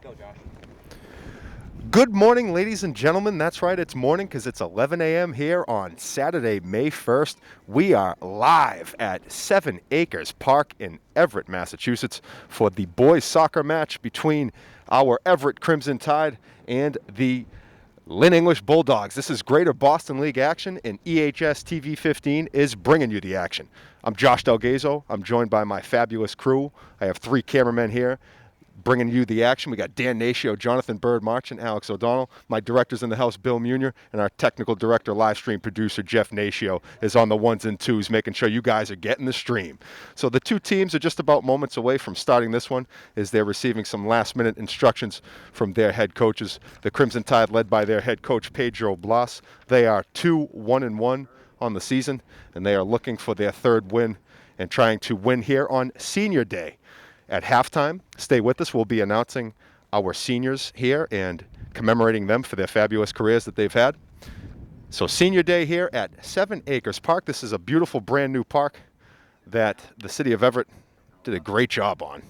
Go, Josh. Good morning, ladies and gentlemen. That's right, it's morning because it's 11 a.m. here on Saturday, May 1st. We are live at 7 Acres Park in Everett, Massachusetts for the boys soccer match between our Everett Crimson Tide and the Lynn English Bulldogs. This is Greater Boston League action, and EHS TV 15 is bringing you the action. I'm Josh Delgazo. I'm joined by my fabulous crew. I have three cameramen here bringing you the action. We got Dan Natio, Jonathan Bird Marchant, Alex O'Donnell. My directors in the house, Bill Munier, and our technical director, live stream producer, Jeff Natio, is on the ones and twos, making sure you guys are getting the stream. So the two teams are just about moments away from starting this one as they're receiving some last-minute instructions from their head coaches. The Crimson Tide, led by their head coach, Pedro Blas. They are 2-1-1 on the season, and they are looking for their third win and trying to win here on Senior Day. At halftime, stay with us. We'll be announcing our seniors here and commemorating them for their fabulous careers that they've had. So Senior Day here at 7 Acres Park. This is a beautiful brand new park that the city of Everett did a great job on.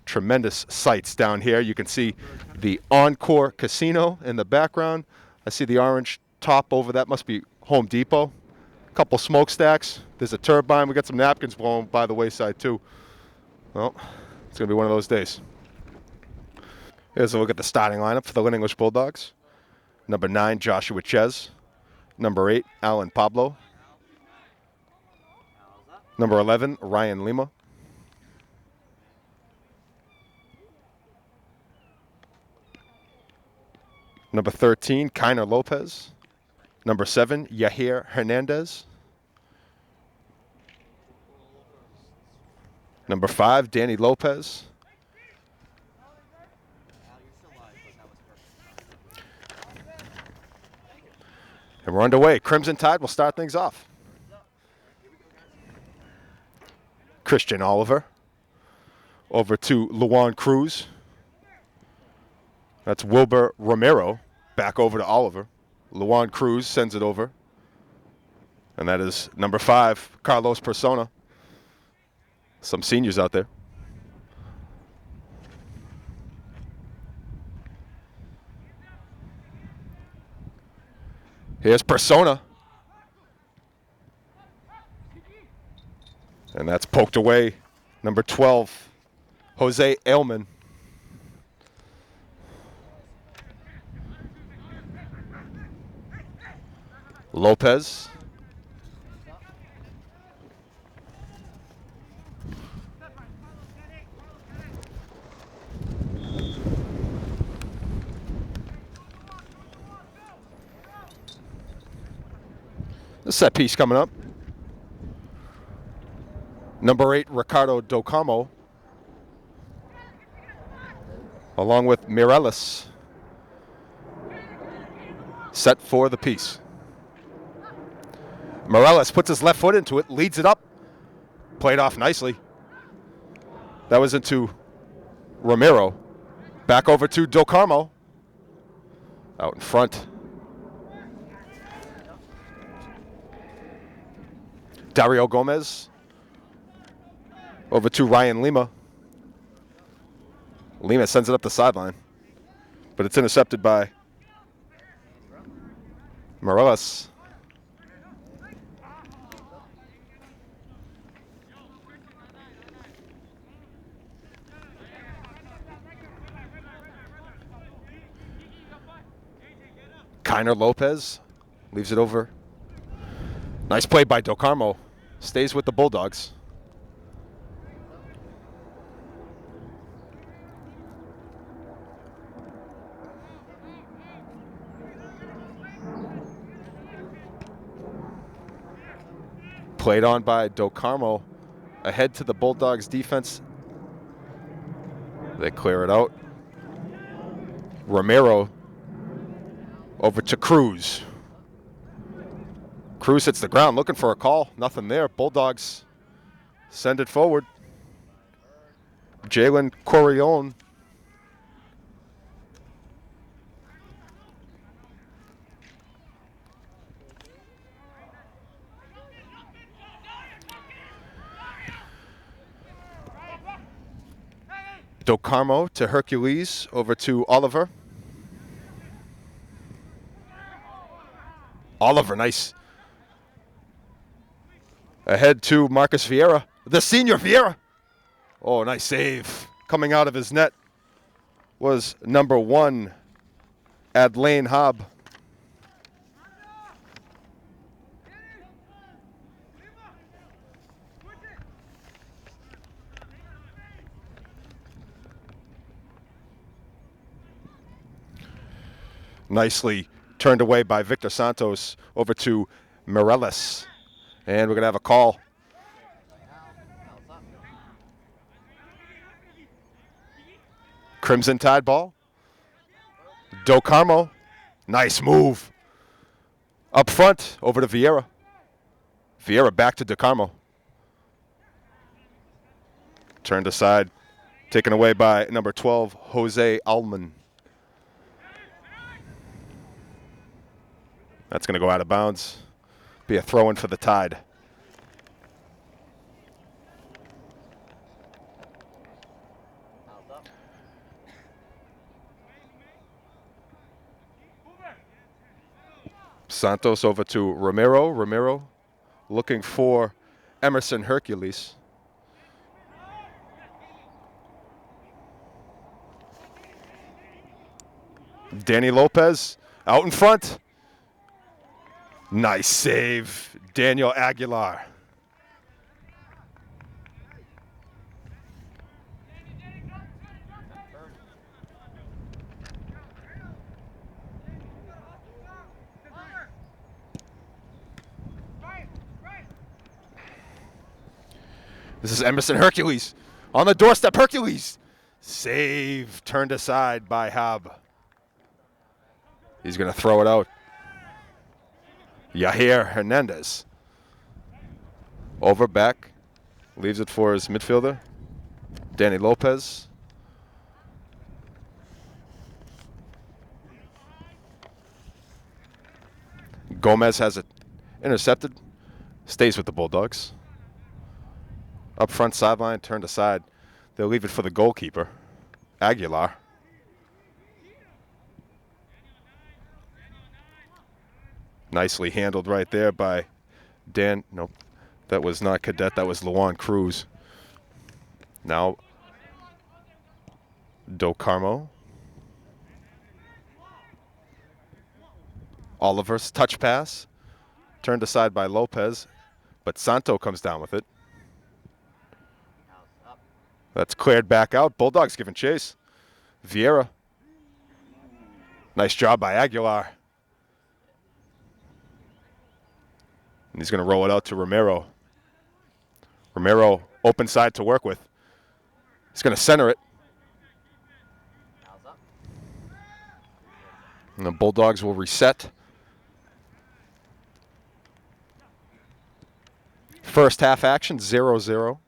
Tremendous sights down here. You can see the Encore Casino in the background. I see the orange top over that. Must be Home Depot. A couple smokestacks. There's a turbine. We got some napkins blowing by the wayside too. Well, it's going to be one of those days. Here's a look at the starting lineup for the Lynn English Bulldogs. Number 9, Joshua Ches. Number 8, Alan Pablo. Number 11, Ryan Lima. Number 13, Kiner Lopez. Number 7, Yahir Hernandez. Number 5, Danny Lopez. And we're underway. Crimson Tide will start things off. Christian Oliver. Over to Luan Cruz. That's Wilbur Romero. Back over to Oliver. Luan Cruz sends it over. And that is number 5, Carlos Persona. Some seniors out there. Here's Persona. And that's poked away. Number 12, Jose Ailman. Lopez. The set piece coming up. Number 8, Ricardo Docamo. Along with Mireles. Set for the piece. Mireles puts his left foot into it, leads it up. Played off nicely. That was into Romero. Back over to Docamo. Out in front. Dario Gomez. Over to Ryan Lima. Lima sends it up the sideline. But it's intercepted by Mireles. Kiner Lopez leaves it over. Nice play by Docamo. Stays with the Bulldogs. Played on by Docamo. Ahead to the Bulldogs defense. They clear it out. Romero over to Cruz. Cruz hits the ground looking for a call. Nothing there. Bulldogs send it forward. Jalen Corione. Carmo to Hercules, over to Oliver. Oliver, nice. Ahead to Marcus Vieira. The senior Vieira. Oh, nice save. Coming out of his net was number 1, Adlane Hobb. Nicely turned away by Victor Santos, over to Mireles. And we're going to have a call. Crimson Tide ball. Do Carmo. Nice move. Up front, over to Vieira. Vieira back to DeCarmo. Turned aside. Taken away by number 12, Jose Alman. That's going to go out of bounds. Be a throw-in for the Tide. Santos over to Romero. Romero looking for Emerson Hercules. Danny Lopez out in front. Nice save, Daniel Aguilar. This is Emerson Hercules on the doorstep. Hercules save, turned aside by Hobb. He's going to throw it out. Yair Hernandez. Over, back. Leaves it for his midfielder, Danny Lopez. Gomez has it intercepted. Stays with the Bulldogs. Up front sideline, turned aside. They'll leave it for the goalkeeper, Aguilar. Nicely handled right there by Dan. Nope, that was not Cadet. That was Luan Cruz. Now, Do Carmo. Oliver's touch pass. Turned aside by Lopez, but Santo comes down with it. That's cleared back out. Bulldogs giving chase. Vieira. Nice job by Aguilar. And he's going to roll it out to Romero. Romero, open side to work with. He's going to center it. And the Bulldogs will reset. First half action, 0-0.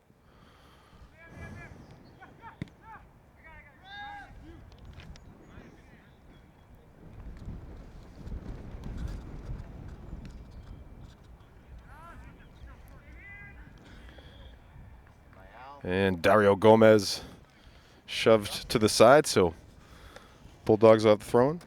And Dario Gomez shoved to the side, so Bulldogs are thrown.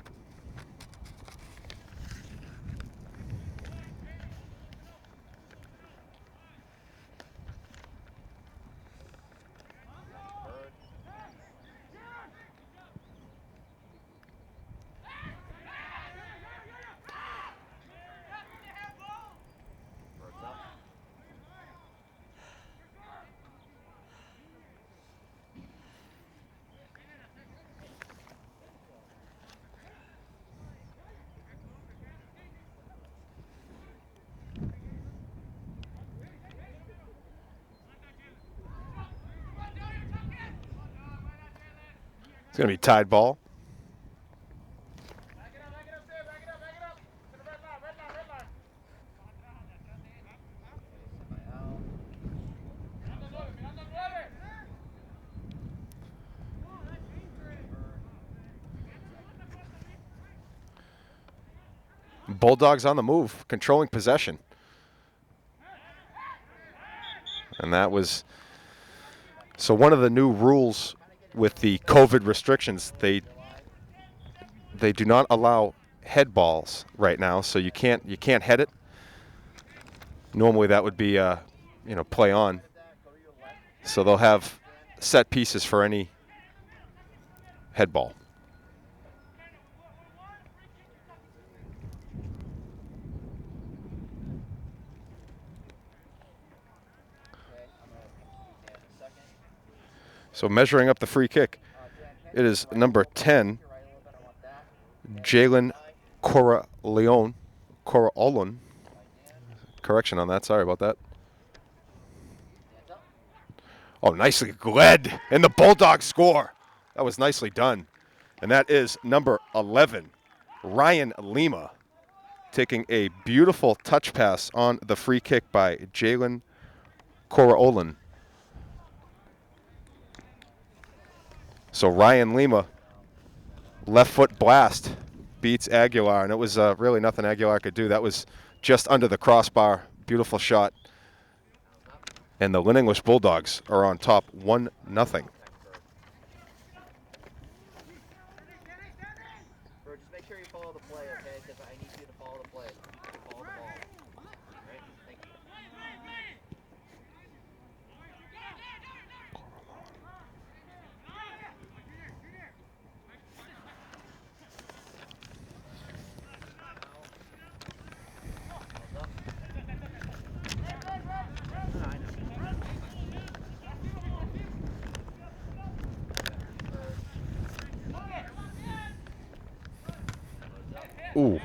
It's going to be tied ball. Bulldogs on the move, controlling possession. And that was, so one of the new rules with the COVID restrictions, they do not allow head balls right now, so you can't head it. Normally that would be play on. So they'll have set pieces for any head ball. So measuring up the free kick, it is number 10, Jalen Corraleon. Correction on that. Sorry about that. Oh, nicely led, and the Bulldogs score. That was nicely done. And that is number 11, Ryan Lima, taking a beautiful touch pass on the free kick by Jalen Corraleon. So Ryan Lima, left foot blast, beats Aguilar, and it was really nothing Aguilar could do. That was just under the crossbar. Beautiful shot. And the Lynn English Bulldogs are on top 1-0. Just make sure you follow the play, okay? Because I need you to follow the play. Follow the ball. All right? Thank you. Ooh.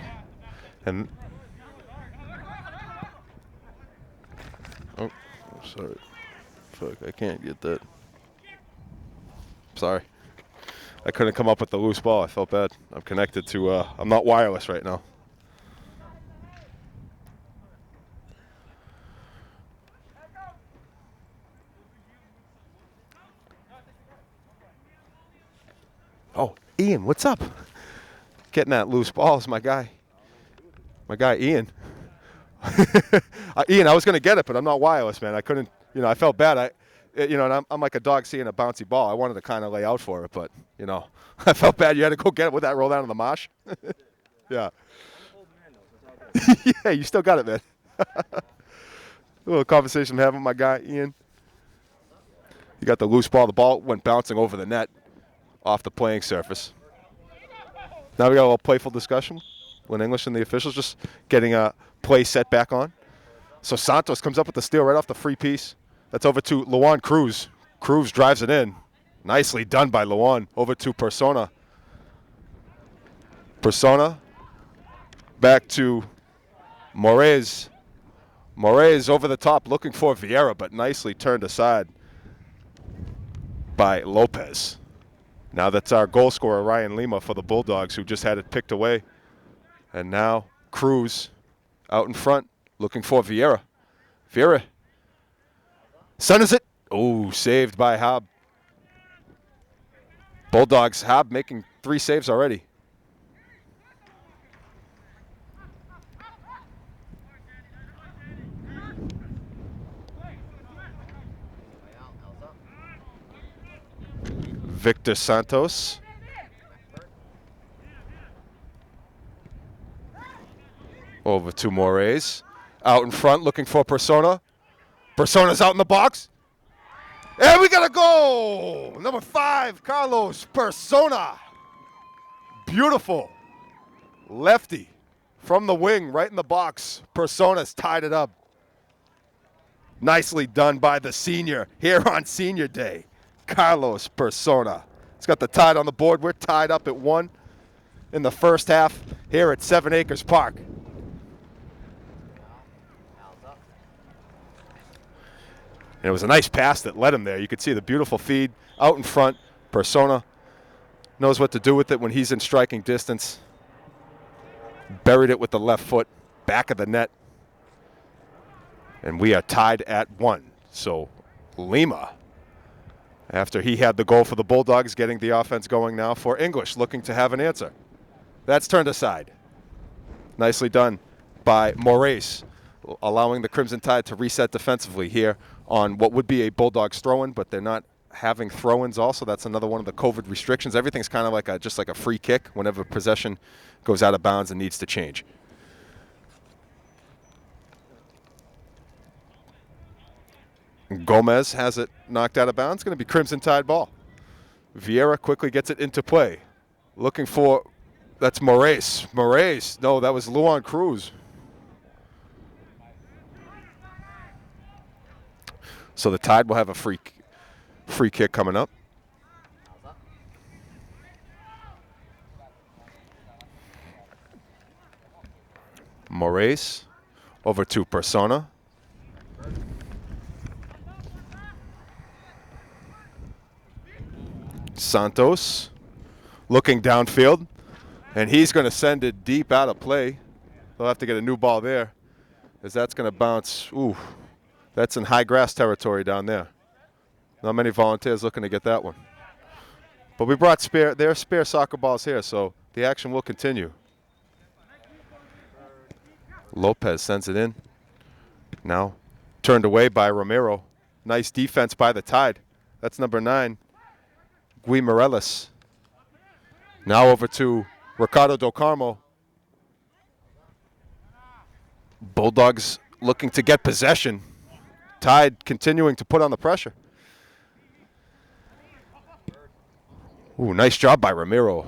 And oh, sorry. Fuck, I can't get that. Sorry. I couldn't come up with the loose ball. I felt bad. I'm connected to I'm not wireless right now. Oh, Ian, what's up? Getting that loose ball is my guy. My guy, Ian. Ian, I was going to get it, but I'm not wireless, man. I couldn't, I felt bad. And I'm like a dog seeing a bouncy ball. I wanted to kind of lay out for it, but, I felt bad. You had to go get it. Would that roll down in the marsh? Yeah. Yeah, you still got it, man. A little conversation I'm having with my guy, Ian. You got the loose ball. The ball went bouncing over the net off the playing surface. Now we got a little playful discussion. Lynn English and the officials just getting a play set back on. So Santos comes up with the steal right off the free piece. That's over to Luan Cruz. Cruz drives it in. Nicely done by Luan. Over to Persona. Persona. Back to Moraes. Moraes over the top looking for Vieira, but nicely turned aside by Lopez. Now that's our goal scorer, Ryan Lima, for the Bulldogs, who just had it picked away. And now Cruz out in front looking for Vieira. Vieira centers it. Oh, saved by Haab. Bulldogs, Haab making 3 saves already. Victor Santos. Over to Moraes. Out in front looking for Persona. Persona's out in the box. And we got a goal! Number 5, Carlos Persona. Beautiful. Lefty from the wing right in the box. Persona's tied it up. Nicely done by the senior here on Senior Day. Carlos Persona. He's got the tide on the board. We're tied up at 1 in the first half here at 7 Acres Park. And it was a nice pass that led him there. You could see the beautiful feed out in front. Persona knows what to do with it when he's in striking distance. Buried it with the left foot, back of the net. And we are tied at 1. So Lima, after he had the goal for the Bulldogs, getting the offense going now for English, looking to have an answer. That's turned aside. Nicely done by Moraes, allowing the Crimson Tide to reset defensively here on what would be a Bulldogs throw-in, but they're not having throw-ins also. That's another one of the COVID restrictions. Everything's kind of like just like a free kick whenever possession goes out of bounds and needs to change. Gomez has it knocked out of bounds. Going to be Crimson Tide ball. Vieira quickly gets it into play. Looking for, that's Moraes. Moraes. No, that was Luan Cruz. So the Tide will have a free kick coming up. Moraes over to Persona. Santos looking downfield, and he's going to send it deep out of play. They'll have to get a new ball there, as that's going to bounce. Ooh, that's in high grass territory down there. Not many volunteers looking to get that one. But we brought spare soccer balls here, so the action will continue. Lopez sends it in. Now turned away by Romero. Nice defense by the Tide. That's number 9, Gui Morelos. Now over to Ricardo Del Carmo. Bulldogs looking to get possession. Tide continuing to put on the pressure. Ooh, nice job by Ramiro.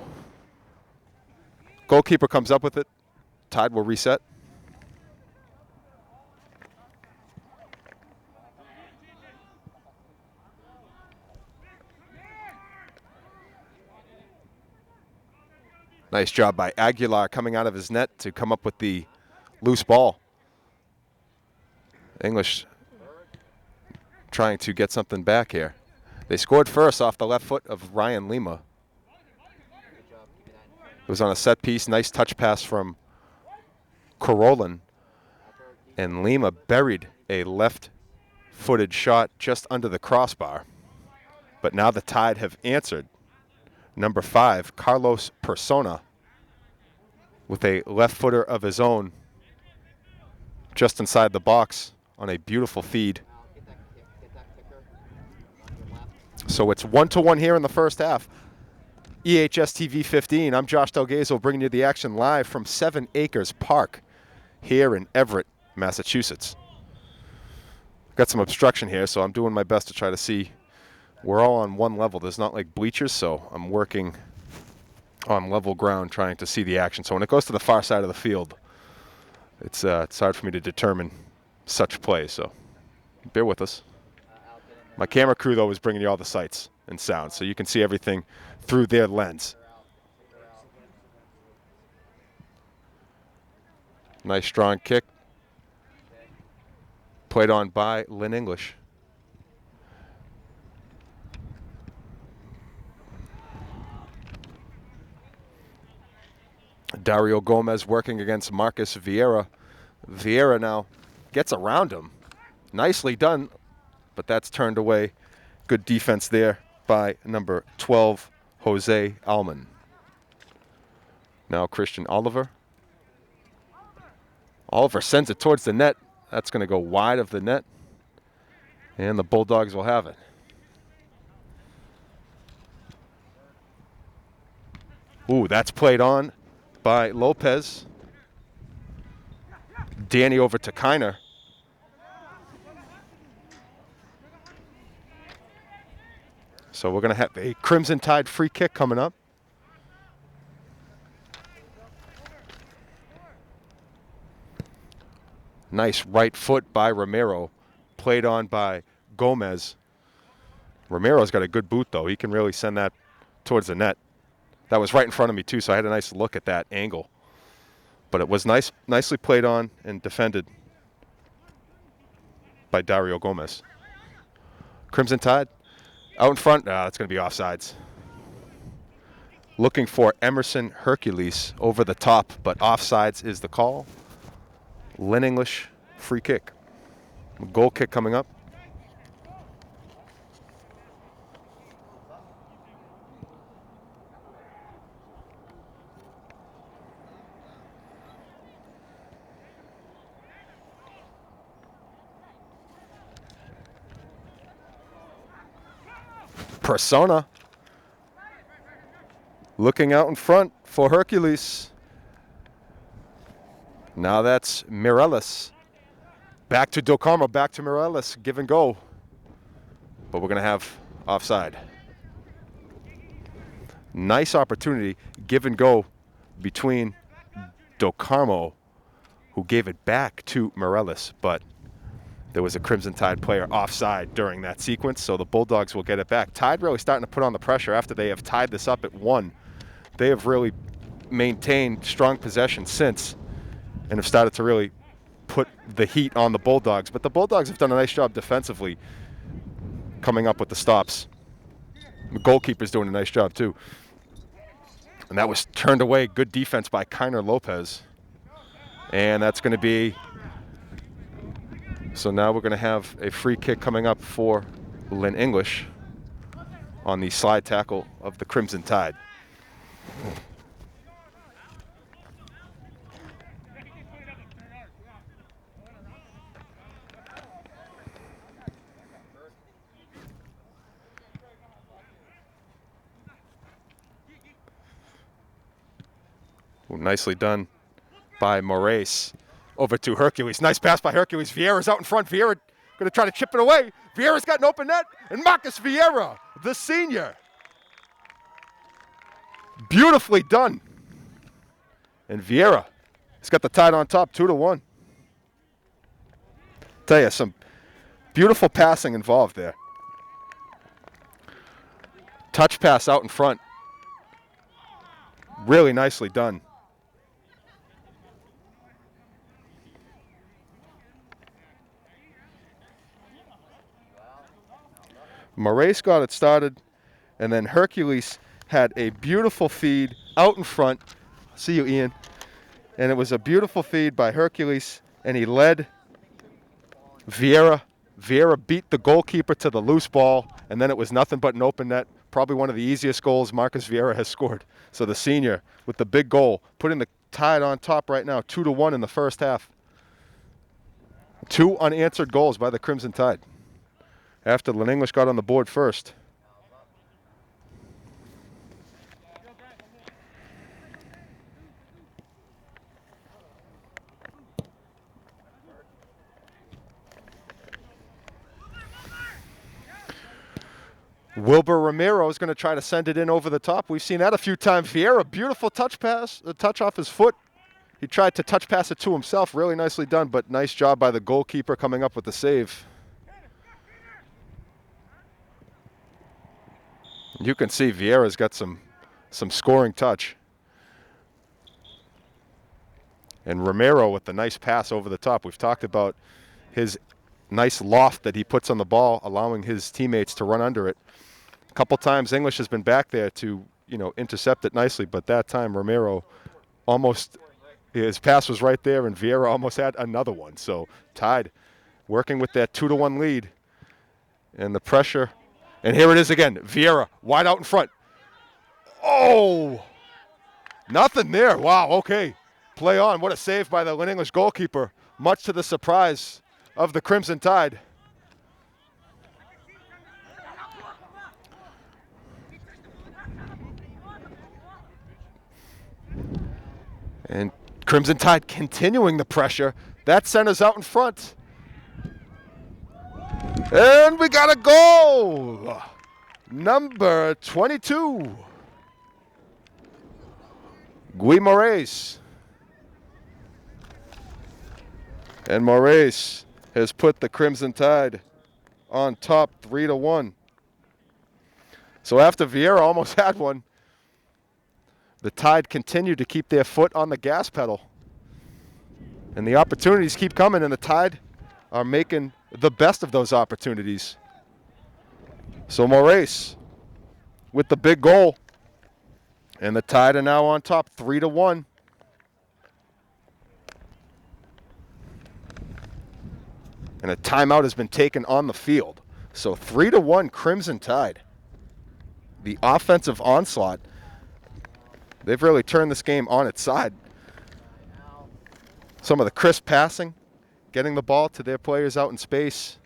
Goalkeeper comes up with it. Tide will reset. Nice job by Aguilar coming out of his net to come up with the loose ball. English trying to get something back here. They scored first off the left foot of Ryan Lima. It was on a set piece. Nice touch pass from Carolin. And Lima buried a left-footed shot just under the crossbar. But now the Tide have answered. Number 5, Carlos Persona, with a left footer of his own just inside the box on a beautiful feed. So it's 1-1 here in the first half. EHS TV 15, I'm Josh Delgazo bringing you the action live from 7 Acres Park here in Everett, Massachusetts. Got some obstruction here, so I'm doing my best to try to see. We're all on one level. There's not like bleachers, so I'm working on level ground trying to see the action. So when it goes to the far side of the field, it's hard for me to determine such play, so bear with us. My camera crew, though, is bringing you all the sights and sounds, so you can see everything through their lens. Nice strong kick. Played on by Lynn English. Dario Gomez working against Marcus Vieira. Vieira now gets around him. Nicely done, but that's turned away. Good defense there by number 12, Jose Alman. Now Christian Oliver. Oliver sends it towards the net. That's going to go wide of the net, and the Bulldogs will have it. Ooh, that's played on by Lopez. Danny over to Kiner. So we're going to have a Crimson Tide free kick coming up. Nice right foot by Romero. Played on by Gomez. Romero's got a good boot, though. He can really send that towards the net. That was right in front of me, too, so I had a nice look at that angle. But it was nicely played on and defended by Dario Gomez. Crimson Tide out in front. That's going to be offsides. Looking for Emerson Hercules over the top, but offsides is the call. Lynn English, free kick. Goal kick coming up. Persona looking out in front for Hercules. Now that's Mireles. Back to Del Carmo, back to Mireles. Give and go. But we're going to have offside. Nice opportunity, give and go between Del Carmo, who gave it back to Mireles, but there was a Crimson Tide player offside during that sequence, so the Bulldogs will get it back. Tide really starting to put on the pressure after they have tied this up at 1. They have really maintained strong possession since and have started to really put the heat on the Bulldogs. But the Bulldogs have done a nice job defensively coming up with the stops. The goalkeeper's doing a nice job too. And that was turned away. Good defense by Kiner Lopez. And that's going to be... So now we're going to have a free kick coming up for Lynn English on the slide tackle of the Crimson Tide. Well, nicely done by Moraes. Over to Hercules. Nice pass by Hercules. Vieira's out in front. Vieira going to try to chip it away. Vieira's got an open net. And Marcus Vieira, the senior. Beautifully done. And Vieira has got the Tide on top, 2-1. Tell you, some beautiful passing involved there. Touch pass out in front. Really nicely done. Moraes got it started, and then Hercules had a beautiful feed out in front. See you, Ian. And it was a beautiful feed by Hercules, and he led Vieira. Vieira beat the goalkeeper to the loose ball, and then it was nothing but an open net. Probably one of the easiest goals Marcus Vieira has scored. So the senior, with the big goal, putting the Tide on top right now, 2-1 in the first half. 2 unanswered goals by the Crimson Tide after Lynn English got on the board first. Wilbur Romero is going to try to send it in over the top. We've seen that a few times. Vieira, beautiful touch pass, a touch off his foot. He tried to touch pass it to himself. Really nicely done, but nice job by the goalkeeper coming up with the save. You can see Vieira's got some scoring touch. And Romero with the nice pass over the top. We've talked about his nice loft that he puts on the ball, allowing his teammates to run under it. A couple times English has been back there to, intercept it nicely, but that time Romero almost, his pass was right there, and Vieira almost had another one. So Tide working with that 2-1 lead. And the pressure. And here it is again. Vieira wide out in front. Oh! Nothing there. Wow, okay. Play on. What a save by the Lynn English goalkeeper. Much to the surprise of the Crimson Tide. And Crimson Tide continuing the pressure. That center's out in front. And we got a goal. Number 22. Guy Moraes. And Moraes has put the Crimson Tide on top 3-1. So after Vieira almost had one, the Tide continue to keep their foot on the gas pedal. And the opportunities keep coming, and the Tide are making the best of those opportunities. So Moraes with the big goal. And the Tide are now on top 3-1. And a timeout has been taken on the field. So 3-1 Crimson Tide. The offensive onslaught. They've really turned this game on its side. Some of the crisp passing, getting the ball to their players out in space,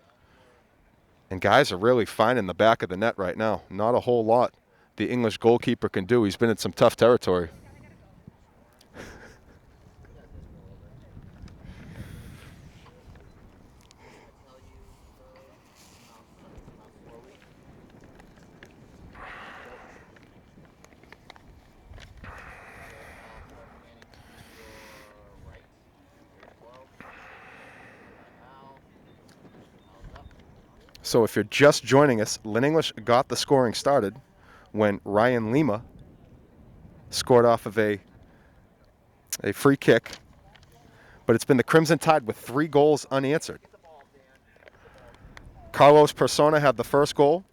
And guys are really finding the back of the net right now. Not a whole lot the English goalkeeper can do. He's been in some tough territory. So if you're just joining us, Lynn English got the scoring started when Ryan Lima scored off of a free kick. But it's been the Crimson Tide with 3 goals unanswered. Carlos Persona had the first goal.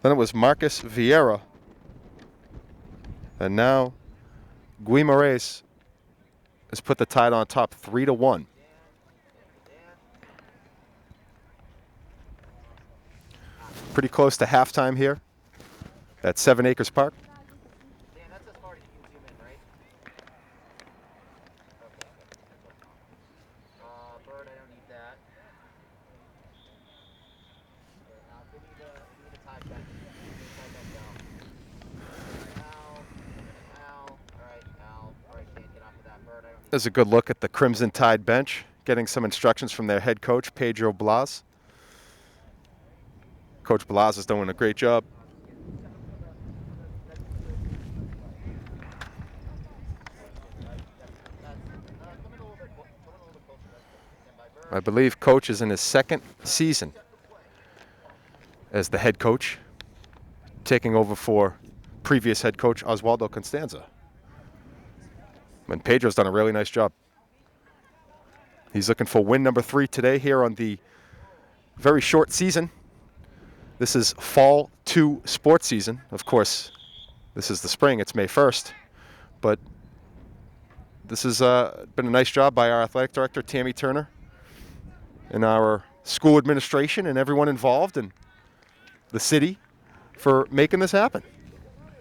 Then it was Marcus Vieira. And now Guimarães has put the Tide on top 3-1. Pretty close to halftime here at 7 Acres Park. Dan, that's as far as you can zoom in, right? Okay. Bird, I don't need that. Now, give me the tie back. Al. All right, Dan, get off of that. Bird, I don't need There's a good look at the Crimson Tide bench, getting some instructions from their head coach, Pedro Blas. Coach Blas is doing a great job. I believe Coach is in his 2nd season as the head coach, taking over for previous head coach Oswaldo Constanza. And Pedro's done a really nice job. He's looking for win number 3 today here on the very short season. This is fall 2 sports season. Of course, this is the spring. It's May 1st. But this has been a nice job by our athletic director, Tammy Turner, and our school administration and everyone involved in the city for making this happen.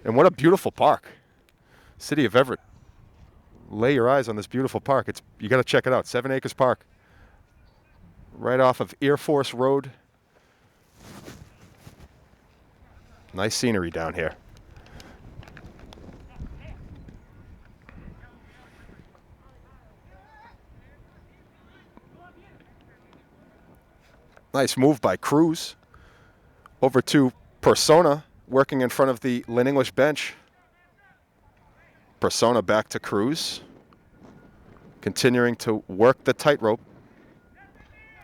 And what a beautiful park. City of Everett. Lay your eyes on this beautiful park. You got to check it out. 7 Acres Park. Right off of Air Force Road. Nice scenery down here. Nice move by Cruz. Over to Persona, working in front of the Lynn English bench. Persona back to Cruz. Continuing to work the tightrope.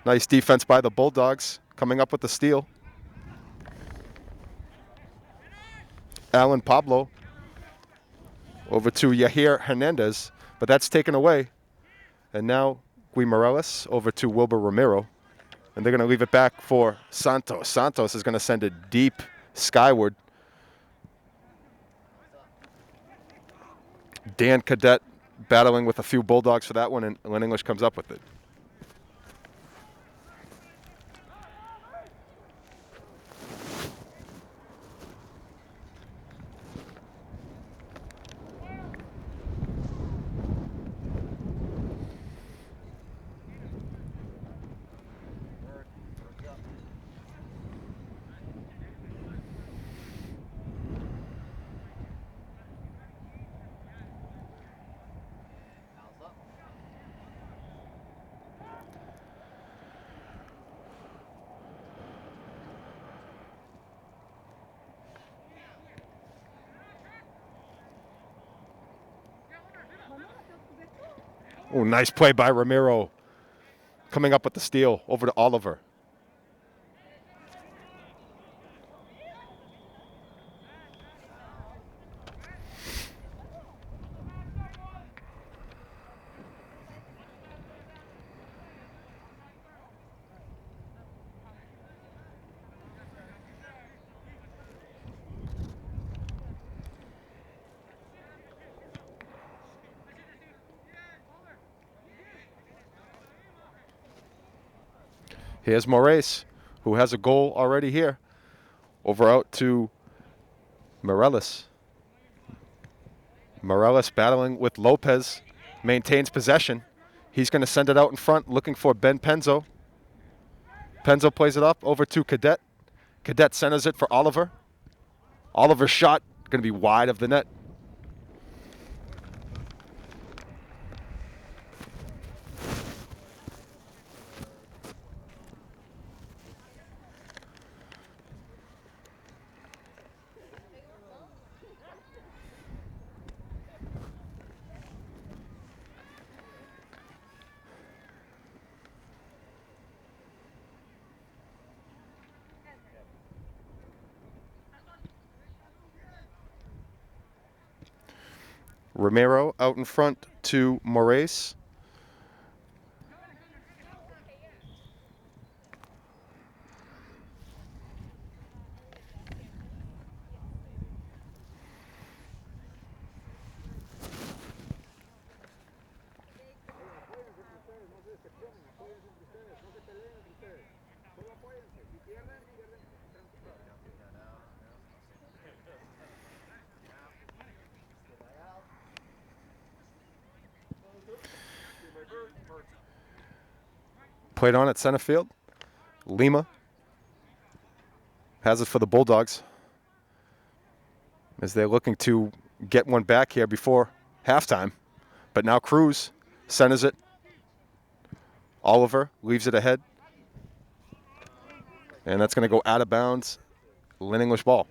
Nice defense by the Bulldogs, coming up with the steal. Alan Pablo over to Yahir Hernandez, but that's taken away. And now Guimarães over to Wilbur Romero. And they're going to leave it back for Santos. Santos is going to send it deep skyward. Dan Cadet battling with a few Bulldogs for that one, and Lynn English comes up with it. Oh, nice play by Ramiro. Coming up with the steal over to Oliver. Here's Moraes, who has a goal already here. Over out to Morales. Morales battling with Lopez. Maintains possession. He's going to send it out in front, looking for Ben Penzo. Penzo plays it up over to Cadet. Cadet centers it for Oliver. Oliver's shot going to be wide of the net. Romero out in front to Moraes. Played on at center field. Lima has it for the Bulldogs as they're looking to get one back here before halftime. But now Cruz centers it. Oliver leaves it ahead. And that's going to go out of bounds. Lynn English ball.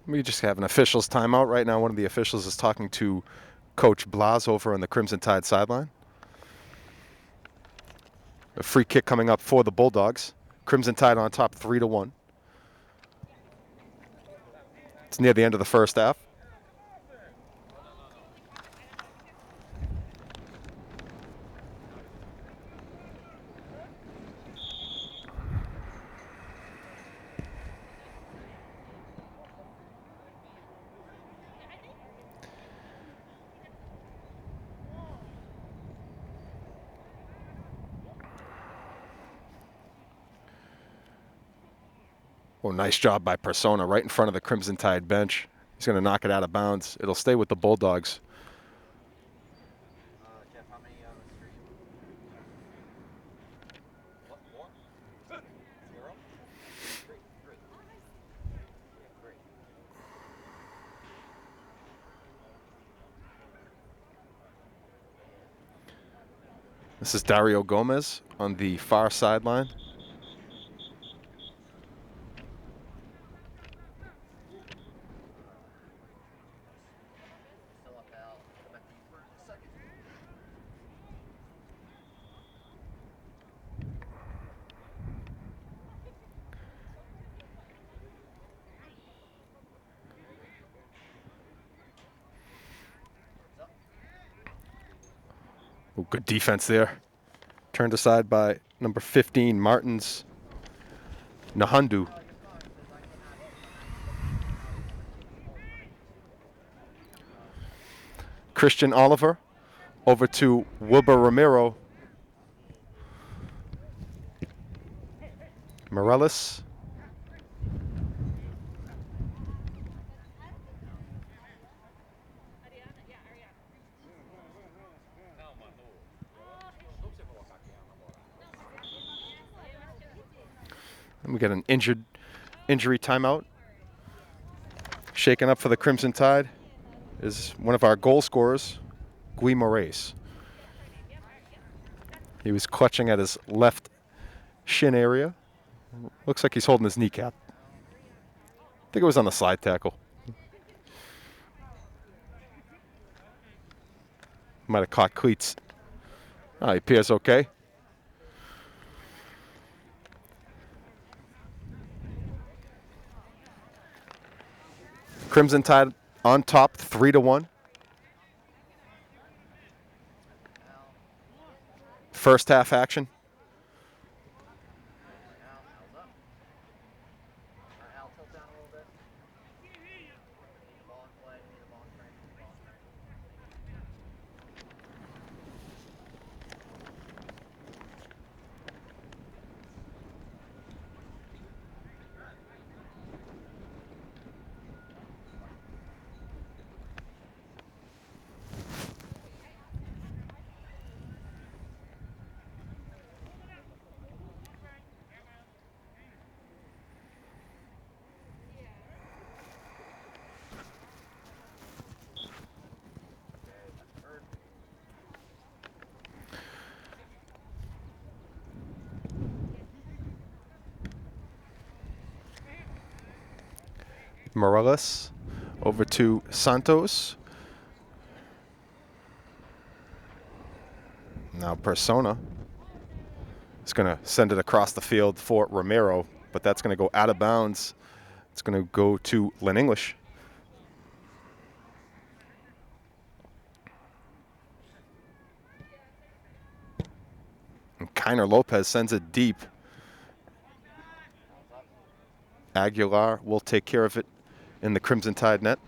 We just have an officials timeout right now. One of the officials is talking to Coach Blas over on the Crimson Tide sideline. A free kick coming up for the Bulldogs. Crimson Tide on top 3-1. It's near the end of the first half. Oh, nice job by Persona right in front of the Crimson Tide bench. He's going to knock it out of bounds. It'll stay with the Bulldogs. Jeff, how many on the stream? What, 4? 0? 3. 3. 3. This is Dario Gomez on the far sideline. Still up, Al. But these were second. Oh, good defense there. Turned aside by number 15, Martins Nahandu. Christian Oliver over to Wilbur Romero. Morales. And we get an injury timeout. Shaken up for the Crimson Tide is one of our goal scorers, Guy Moraes. He was clutching at his left shin area. Looks like he's holding his kneecap. I think it was on the slide tackle. Might have caught cleats. Oh, he appears okay. Crimson Tide on top 3-1. first half action. Al, Al's up. All right, Al, tilt down a little bit. We need the ball in play. We need the ball in frame. We need the ball in frame. Okay, that's third. Morales over to Santos. Now Persona is going to send it across the field for Romero, but that's going to go out of bounds. It's going to go to Lynn English. And Kiner Lopez sends it deep. Al's up. Aguilar will take care of it in the Crimson Tide net.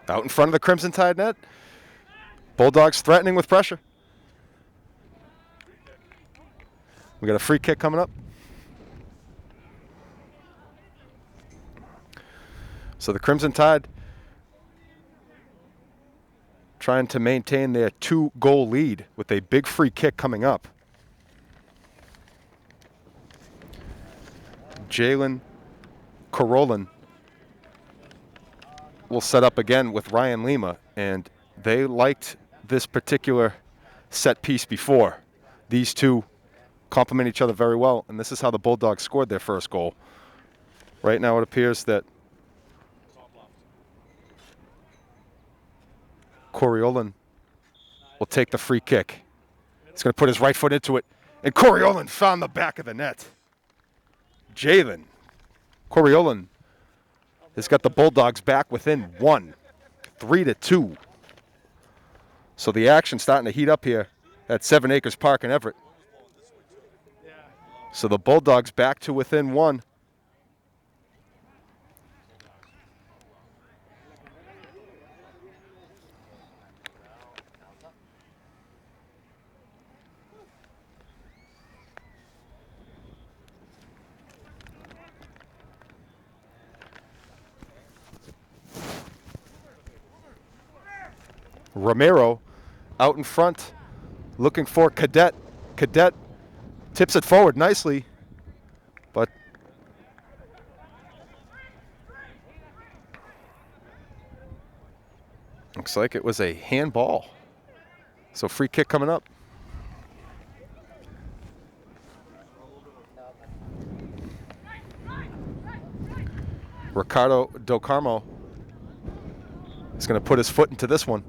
Out in front of the Crimson Tide net. Bulldogs threatening with pressure. We got a free kick coming up. So the Crimson Tide trying to maintain their 2-goal lead with a big free kick coming up. Jalen Carolin will set up again with Ryan Lima, and they liked this particular set piece before. These two complement each other very well, and this is how the Bulldogs scored their first goal. Right now it appears that Coriolan will take the free kick. He's going to put his right foot into it, and Coriolan found the back of the net. Jalen Coriolan has got the Bulldogs back within 1, 3-2. So the action's starting to heat up here at 7 Acres Park in Everett. So the Bulldogs back to within 1. Romero out in front looking for Cadet. Cadet tips it forward nicely, but looks like it was a handball. So free kick coming up. Ricardo Del Carmo is going to put his foot into this one.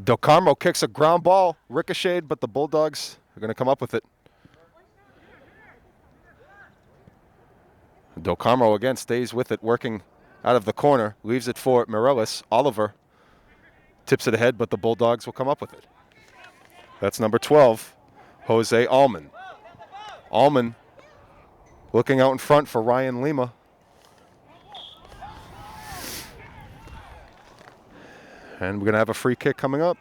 Del Carmo kicks a ground ball, ricocheted, but the Bulldogs are going to come up with it. Del Carmo again stays with it, working out of the corner, leaves it for Morales. Oliver tips it ahead, but the Bulldogs will come up with it. That's number 12, Jose Allman. Allman looking out in front for Ryan Lima. And we're going to have a free kick coming up.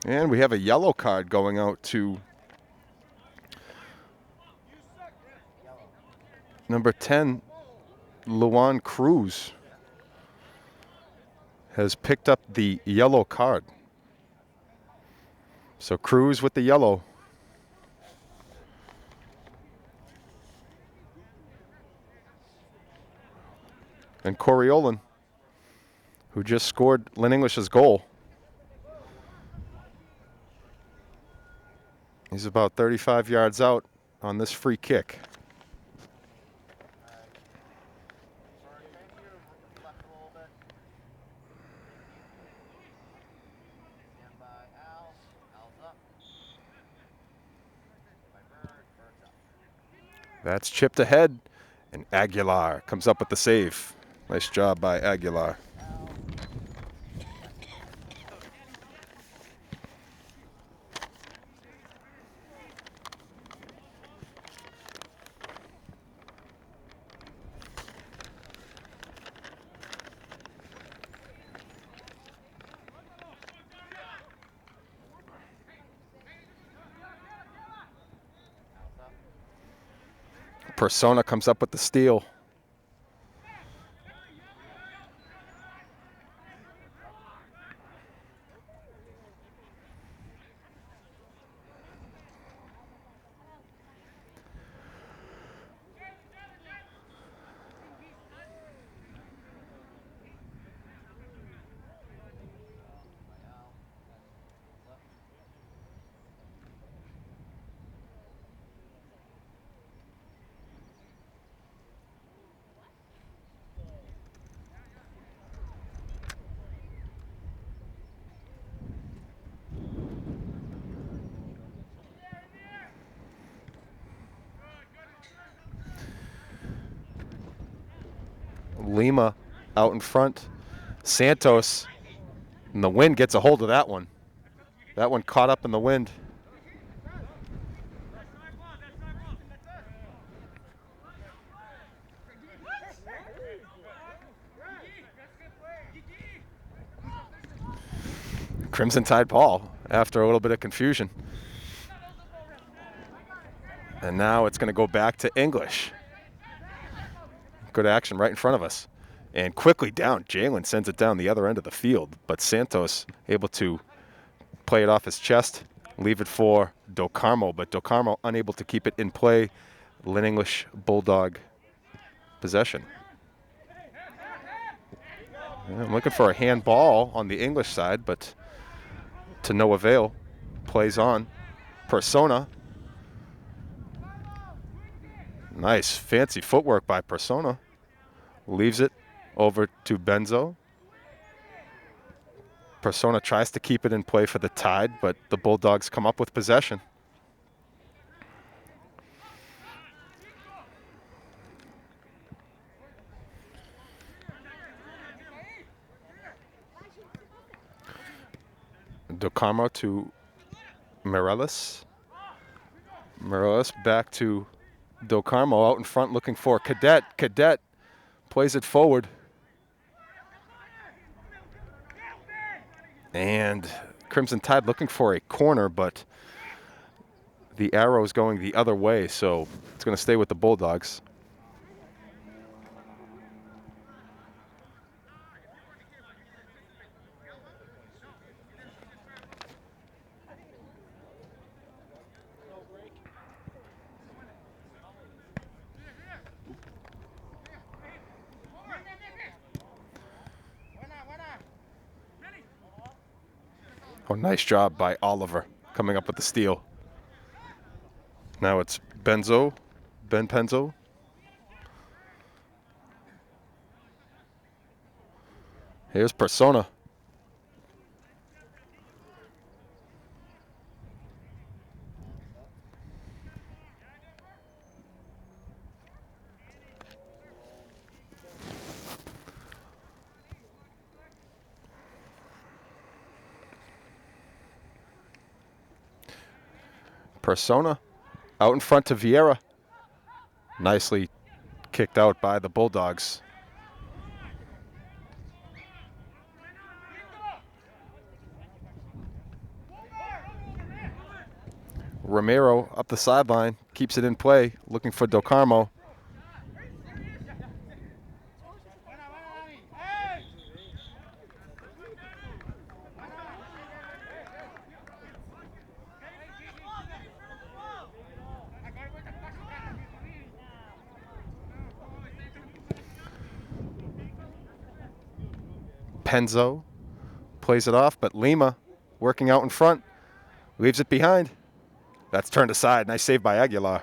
And we have a yellow card going out to number 10, Luan Cruz. Has picked up the yellow card. So Cruz with the yellow. And Coriolan, who just scored Lynn English's goal. He's about 35 yards out on this free kick. Sorry, thank you. Left a little bit. Stand by Al. Al's up. By Bird. Bird's up. That's chipped ahead, and Aguilar comes up with the save. Nice job by Aguilar. Al. Al's up. Persona comes up with the steal. By Al. Al's up. Lima out in front. Santos, and the wind gets a hold of that one. That one caught up in the wind. Crimson Tide ball after a little bit of confusion. And now it's going to go back to English. Good action right in front of us. And quickly down, Jalen sends it down the other end of the field, but Santos able to play it off his chest, leave it for Do Carmo, but Do Carmo unable to keep it in play. Lynn English Bulldog possession. Yeah, I'm looking for a handball on the English side, but to no avail. Plays on. Persona. Nice, fancy footwork by Persona. Leaves it over to Benzo. Persona tries to keep it in play for the Tide, but the Bulldogs come up with possession. Do Carmo to Mireles. Mireles back to Do Carmo out in front looking for Cadet. Cadet plays it forward. And Crimson Tide looking for a corner, but the arrow is going the other way, so it's going to stay with the Bulldogs. Oh, nice job by Oliver coming up with the steal. Now it's Ben Penzo. Here's Persona. Persona out in front to Vieira. Nicely kicked out by the Bulldogs. Romero up the sideline, keeps it in play, looking for Do Carmo. Penzo plays it off, but Lima working out in front, leaves it behind. That's turned aside. Nice save by Aguilar.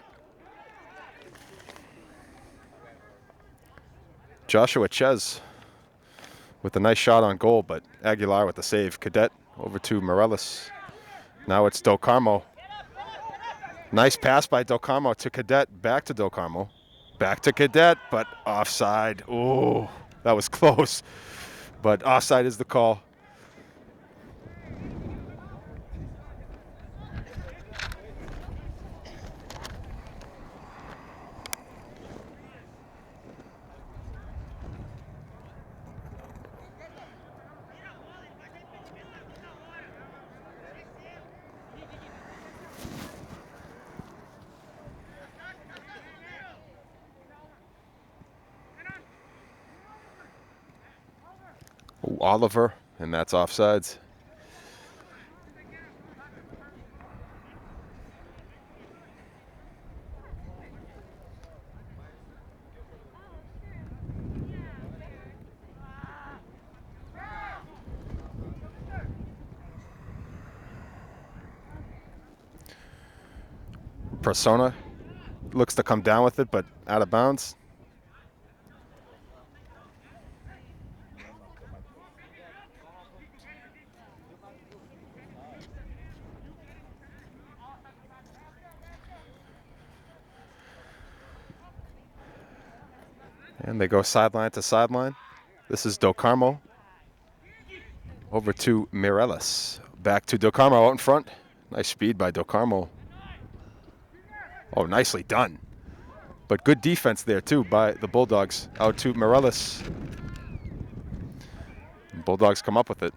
Joshua Ches with a nice shot on goal, but Aguilar with the save. Cadet over to Morelis. Now it's Del Carmo. Nice pass by Del Carmo to Cadet. Back to Del Carmo. Back to Cadet, but offside. Oh, that was close. But offside is the call. Ooh, Oliver, and that's offsides. Persona looks to come down with it, but out of bounds. And they go sideline to sideline. This is Del Carmo. Over to Mireles. Back to Del Carmo out in front. Nice speed by Del Carmo. Oh, nicely done. But good defense there, too, by the Bulldogs. Out to Mireles. Bulldogs come up with it.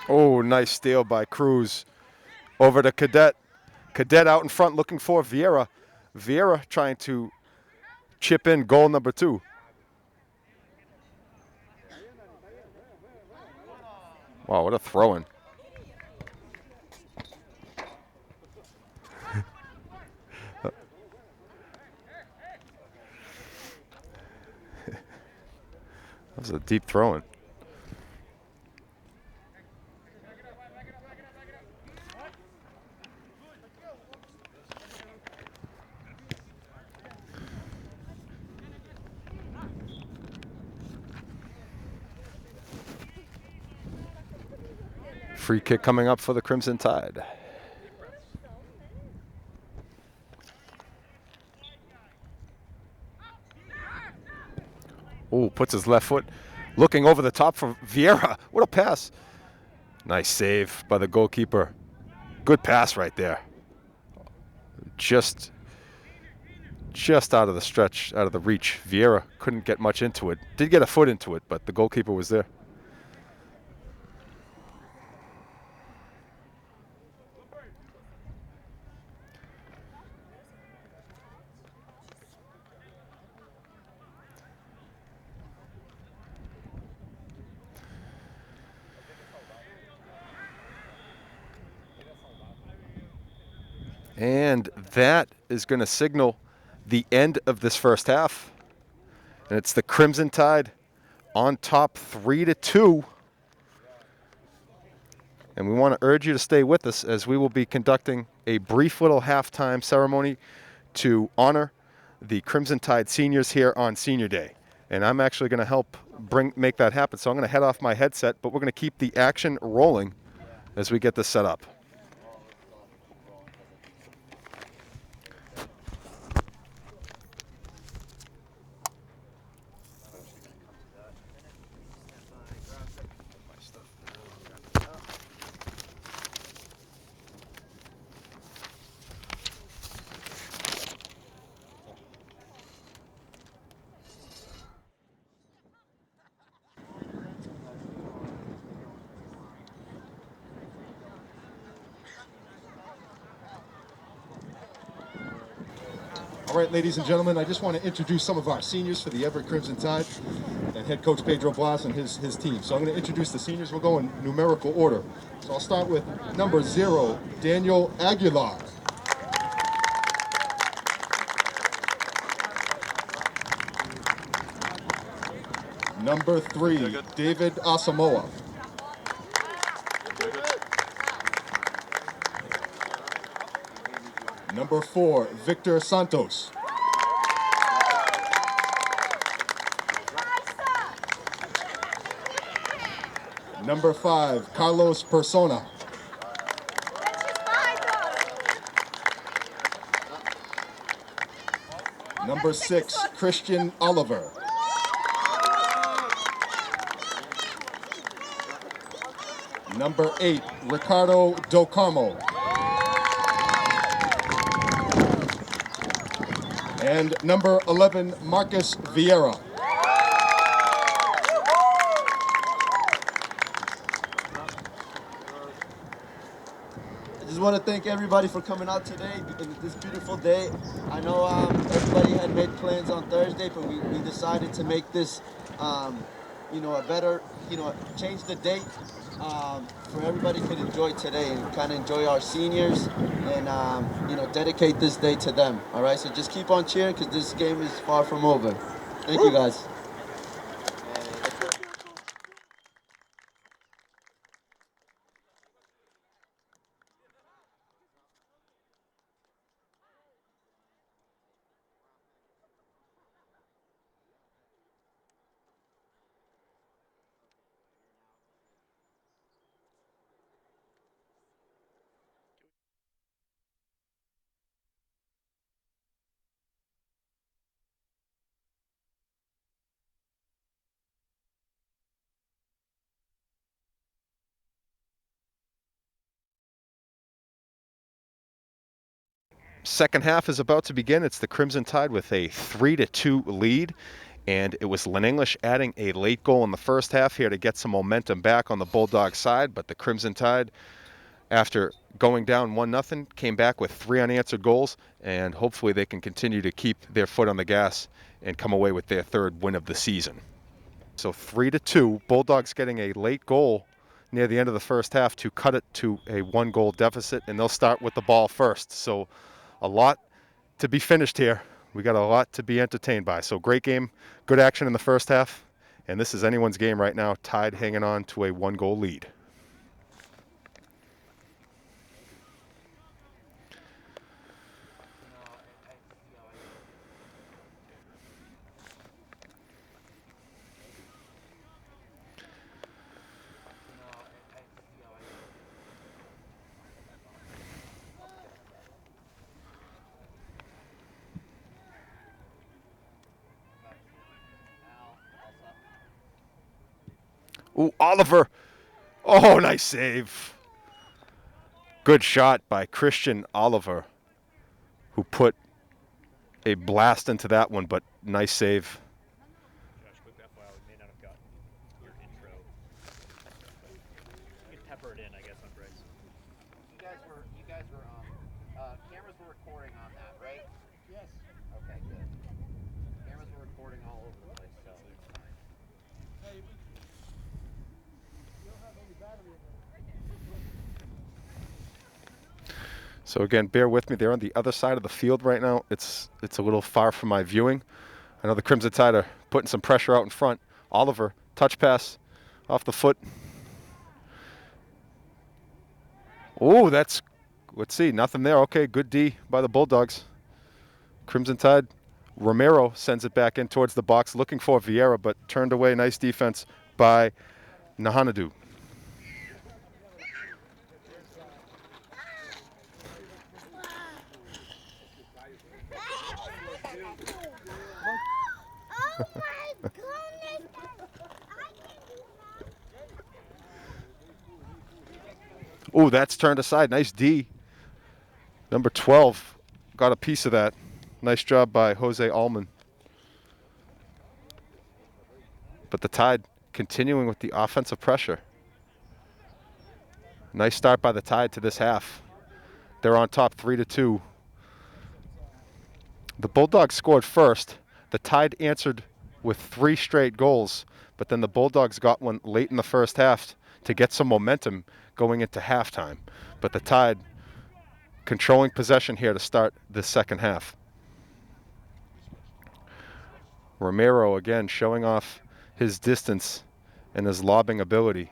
Oh, nice steal by Cruz. Over to Cadet. Cadet out in front looking for Vieira. Vieira trying to chip in goal number 2. Wow, what a throw-in. That was a deep throw-in. Free kick coming up for the Crimson Tide. Oh, puts his left foot. Looking over the top for Vieira. What a pass. Nice save by the goalkeeper. Good pass right there. Just out of the stretch, out of the reach. Vieira couldn't get much into it. Did get a foot into it, but the goalkeeper was there. And that is going to signal the end of this first half. And it's the Crimson Tide on top 3-2. And we want to urge you to stay with us as we will be conducting a brief little halftime ceremony to honor the Crimson Tide seniors here on Senior Day. And I'm actually going to help make that happen. So I'm going to head off my headset, but we're going to keep the action rolling as we get this set up. All right, ladies and gentlemen, I just want to introduce some of our seniors for the Everett Crimson Tide and head coach Pedro Blas and his team. So I'm going to introduce the seniors. We'll go in numerical order. So I'll start with number 0, Daniel Aguilar. Number 3, David Asamoah. Number 4, Victor Santos. Number 5, Carlos Persona. Number 6, Christian Oliver. Number 8, Ricardo Del Carmo. And number 11, Marcus Vieira. I just want to thank everybody for coming out today in this beautiful day. I know everybody had made plans on Thursday, but we decided to make this, a better, change the date for everybody could enjoy today and kind of enjoy our seniors and, dedicate this day to them. All right, so just keep on cheering because this game is far from over. Thank you, guys. Second half is about to begin. It's the Crimson Tide with a 3-2 lead. And it was Lynn English adding a late goal in the first half here to get some momentum back on the Bulldog side. But the Crimson Tide, after going down 1-0, came back with 3 unanswered goals. And hopefully they can continue to keep their foot on the gas and come away with their 3rd win of the season. So 3-2, Bulldogs getting a late goal near the end of the first half to cut it to a 1-goal deficit. And they'll start with the ball first. So a lot to be finished here. We got a lot to be entertained by. So great game, good action in the first half. And this is anyone's game right now. Tide hanging on to a 1-goal lead. Ooh, Oliver. Oh, nice save. Good shot by Christian Oliver, who put a blast into that one, but nice save. Josh, quick FYI, we may not have gotten your intro. You can pepper it in, I guess, on Bryce. You guys were cameras were recording on that, right? Yes. Okay, good. Cameras were recording all over the place, so. So again, bear with me. They're on the other side of the field right now. It's a little far from my viewing. I know the Crimson Tide are putting some pressure out in front. Oliver, touch pass off the foot. Oh, let's see, nothing there. Okay, good D by the Bulldogs. Crimson Tide, Romero sends it back in towards the box, looking for Vieira, but turned away. Nice defense by Nahanadu. Oh, that's turned aside. Nice D. Number 12 got a piece of that. Nice job by Jose Allman. But the Tide continuing with the offensive pressure. Nice start by the Tide to this half. They're on top 3-2. The Bulldogs scored first. The Tide answered with 3 straight goals, but then the Bulldogs got one late in the first half to get some momentum going into halftime. But the Tide controlling possession here to start the second half. Romero again showing off his distance and his lobbing ability.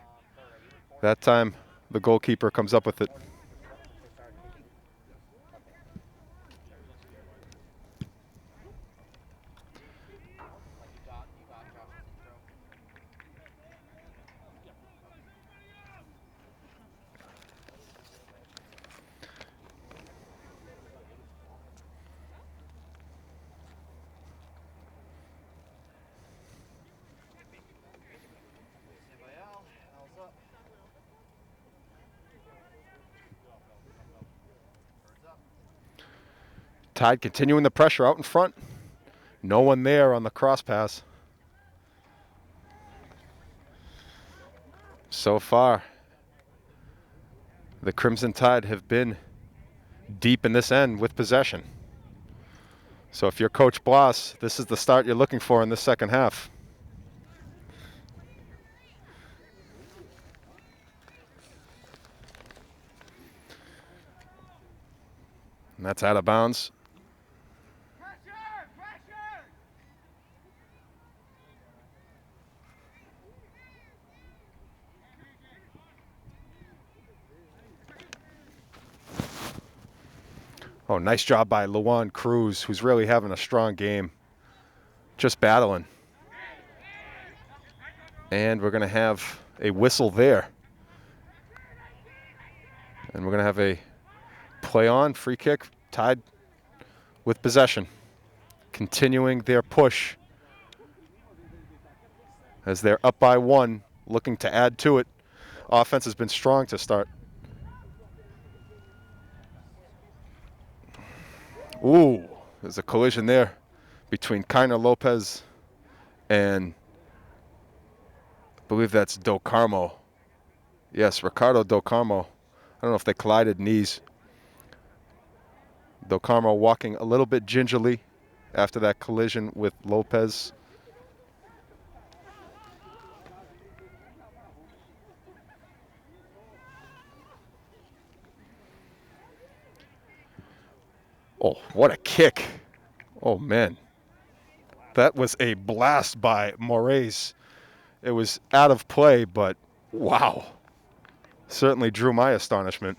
That time the goalkeeper comes up with it. Tide continuing the pressure out in front. No one there on the cross pass. So far, the Crimson Tide have been deep in this end with possession. So if you're Coach Blas, this is the start you're looking for in the second half. And that's out of bounds. Oh, nice job by Luan Cruz, who's really having a strong game. Just battling. And we're going to have a whistle there. And we're going to have a play on, free kick, Tide with possession. Continuing their push as they're up by 1, looking to add to it. Offense has been strong to start. Ooh, there's a collision there between Kiner Lopez and I believe that's Do Carmo. Yes, Ricardo Do Carmo. I don't know if they collided knees. Do Carmo walking a little bit gingerly after that collision with Lopez. Oh, what a kick. Oh, man. That was a blast by Moraes. It was out of play, but wow. Certainly drew my astonishment.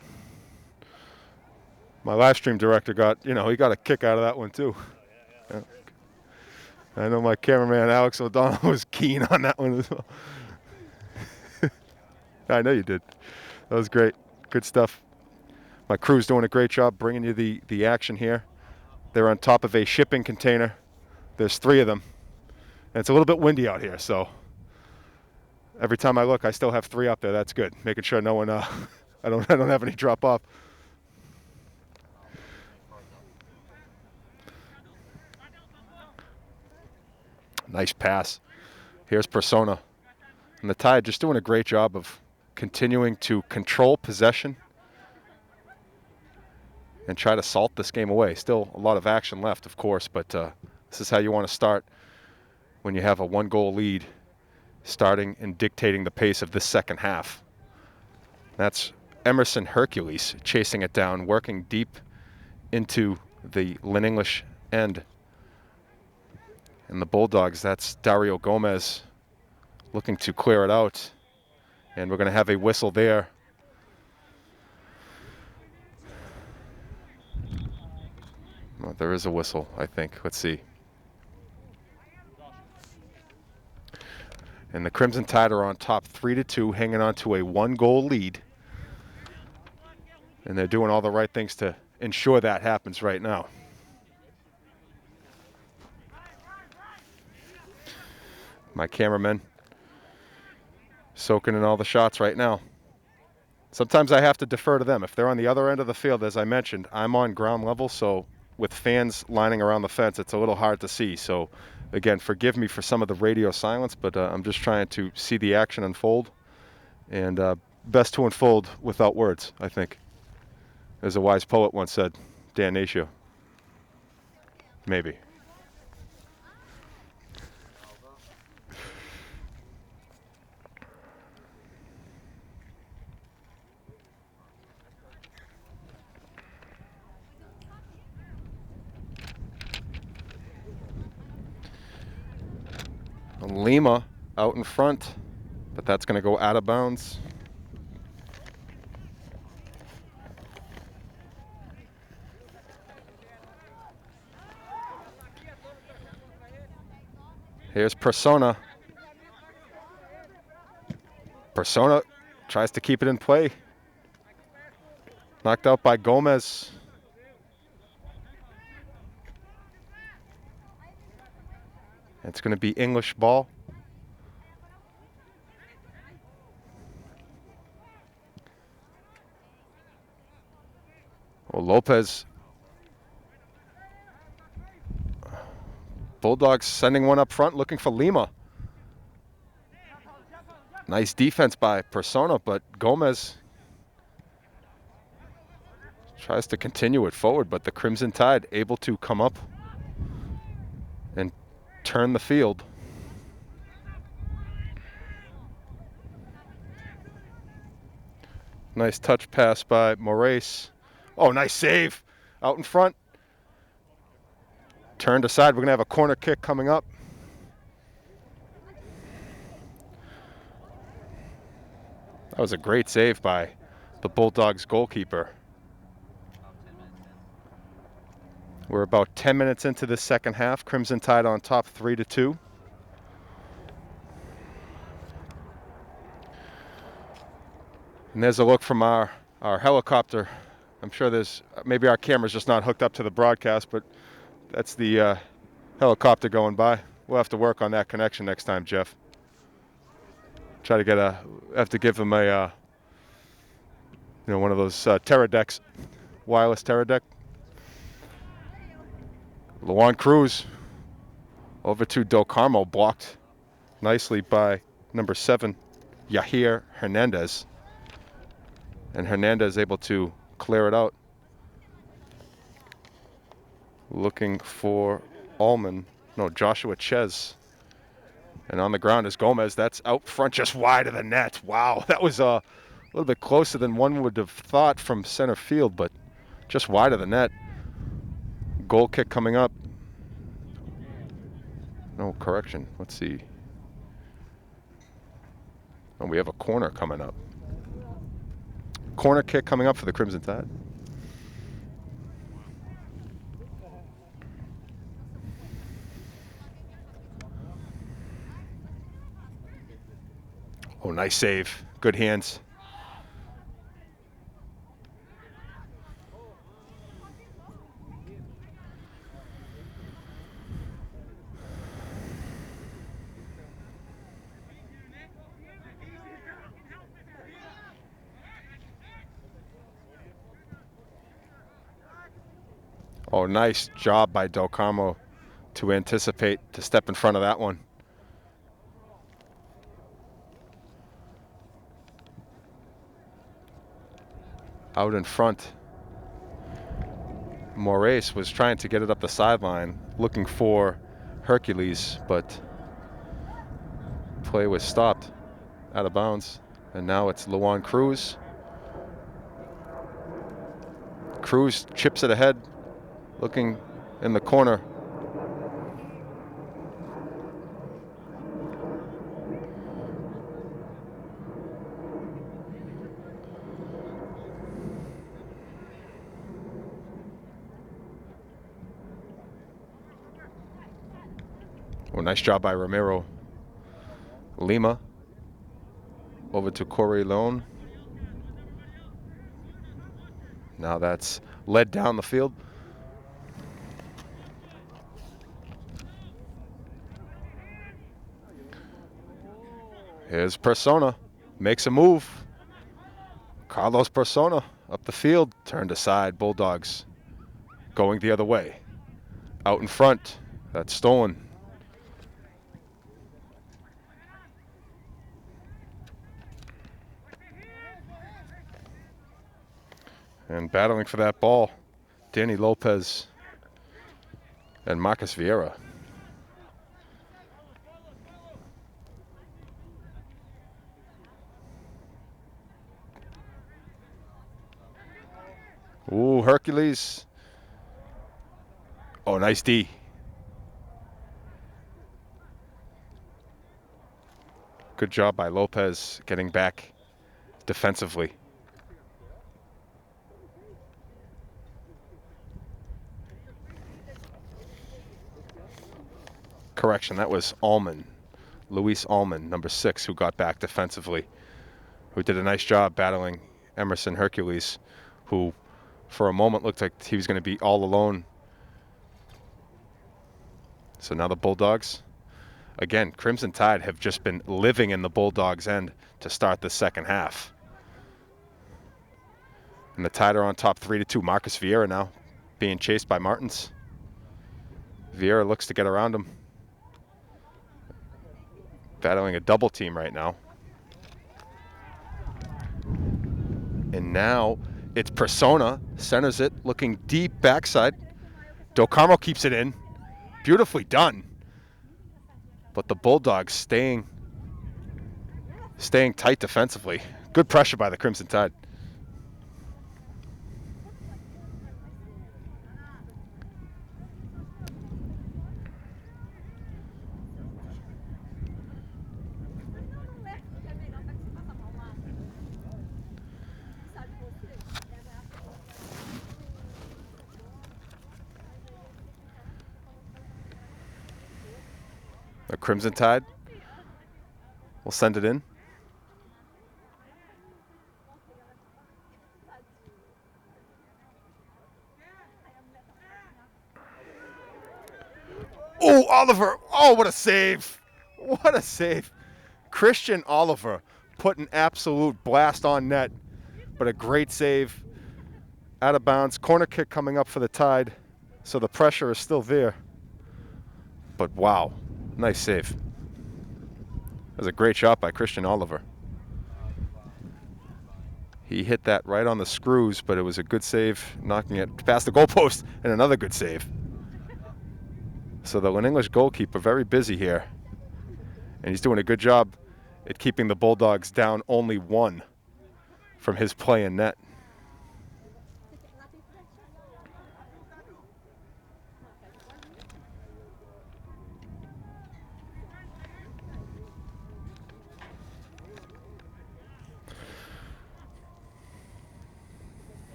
My live stream director got, he got a kick out of that one too. Yeah. I know my cameraman Alex O'Donnell was keen on that one as well. I know you did. That was great. Good stuff. My crew's doing a great job bringing you the action here. They're on top of a shipping container. There's 3 of them. And it's a little bit windy out here, so every time I look, I still have 3 up there. That's good. Making sure no one, I don't have any drop off. Nice pass. Here's Persona. And the Tide just doing a great job of continuing to control possession and try to salt this game away. Still a lot of action left, of course, but this is how you want to start when you have a 1-goal lead, starting and dictating the pace of the second half. That's Emerson Hercules chasing it down, working deep into the Lynn English end. And the Bulldogs, that's Dario Gomez looking to clear it out. And we're going to have a whistle there. Well, there is a whistle, I think. Let's see. And the Crimson Tide are on top 3-2, hanging on to a 1-goal lead. And they're doing all the right things to ensure that happens right now. My cameramen soaking in all the shots right now. Sometimes I have to defer to them. If they're on the other end of the field, as I mentioned, I'm on ground level, so with fans lining around the fence, it's a little hard to see. So, again, forgive me for some of the radio silence, but I'm just trying to see the action unfold. And best to unfold without words, I think. As a wise poet once said, Dan Natio. Maybe. Lima out in front, but that's going to go out of bounds. Here's Persona. Persona tries to keep it in play. Knocked out by Gomez. It's going to be English ball. Well, Lopez. Bulldogs sending one up front, looking for Lima. Nice defense by Persona, but Gomez tries to continue it forward, but the Crimson Tide able to come up and turn the field. Nice touch pass by Moraes. Oh, nice save out in front. Turned aside. We're going to have a corner kick coming up. That was a great save by the Bulldogs goalkeeper. We're about 10 minutes into the second half. Crimson Tide on top 3-2. And there's a look from our helicopter. I'm sure there's, maybe our camera's just not hooked up to the broadcast, but that's the helicopter going by. We'll have to work on that connection next time, Jeff. Try to get have to give him a, one of those Teradecks, wireless Teradek. Luan Cruz over to Del Carmo, blocked nicely by number 7, Yahir Hernandez. And Hernandez able to clear it out. Looking for Joshua Ches. And on the ground is Gomez. That's out front, just wide of the net. Wow, that was a little bit closer than one would have thought from center field, but just wide of the net. Goal kick coming up. No, correction. Let's see. Oh, we have a corner coming up. Corner kick coming up for the Crimson Tide. Oh, nice save. Good hands. Oh, nice job by Del Carmo to anticipate, to step in front of that one. Out in front, Moraes was trying to get it up the sideline, looking for Hercules, but play was stopped out of bounds. And now it's Luan Cruz. Cruz chips it ahead, looking in the corner. Oh, nice job by Ramiro. Lima over to Corey Lone. Now that's led down the field. Here's Persona, makes a move. Carlos Persona up the field, turned aside. Bulldogs going the other way. Out in front, that's stolen. And battling for that ball, Danny Lopez. And Marcus Vieira. Ooh, Hercules. Oh, nice D. Good job by Lopez getting back defensively. Correction, that was Allman. Luis Allman, number 6, who got back defensively, who did a nice job battling Emerson Hercules, who for a moment looked like he was going to be all alone. So now the Bulldogs, again, Crimson Tide have just been living in the Bulldogs' end to start the second half. And the Tide are on top 3-2. Marcus Vieira now being chased by Martins. Vieira looks to get around him. Battling a double team right now. And now it's Persona, centers it, looking deep backside. Del Carmo keeps it in. Beautifully done. But the Bulldogs staying tight defensively. Good pressure by the Crimson Tide. The Crimson Tide will send it in. Oh, Oliver. Oh, what a save. What a save. Christian Oliver put an absolute blast on net, but a great save. Out of bounds. Corner kick coming up for the Tide, so the pressure is still there. But wow. Nice save. That was a great shot by Christian Oliver. He hit that right on the screws, but it was a good save, knocking it past the goalpost, and another good save. So the Lynn English goalkeeper very busy here, and he's doing a good job at keeping the Bulldogs down only 1 from his play in net.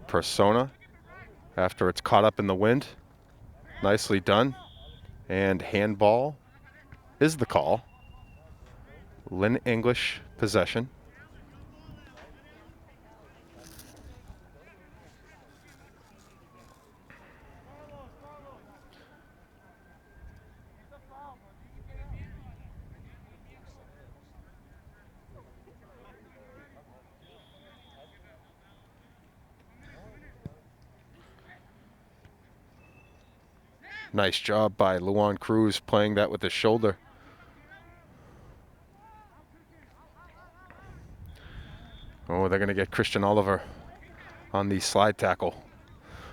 Persona, after it's caught up in the wind. Nicely done. And handball is the call. Lynn English possession. Nice job by Luan Cruz playing that with his shoulder. Oh, they're going to get Christian Oliver on the slide tackle.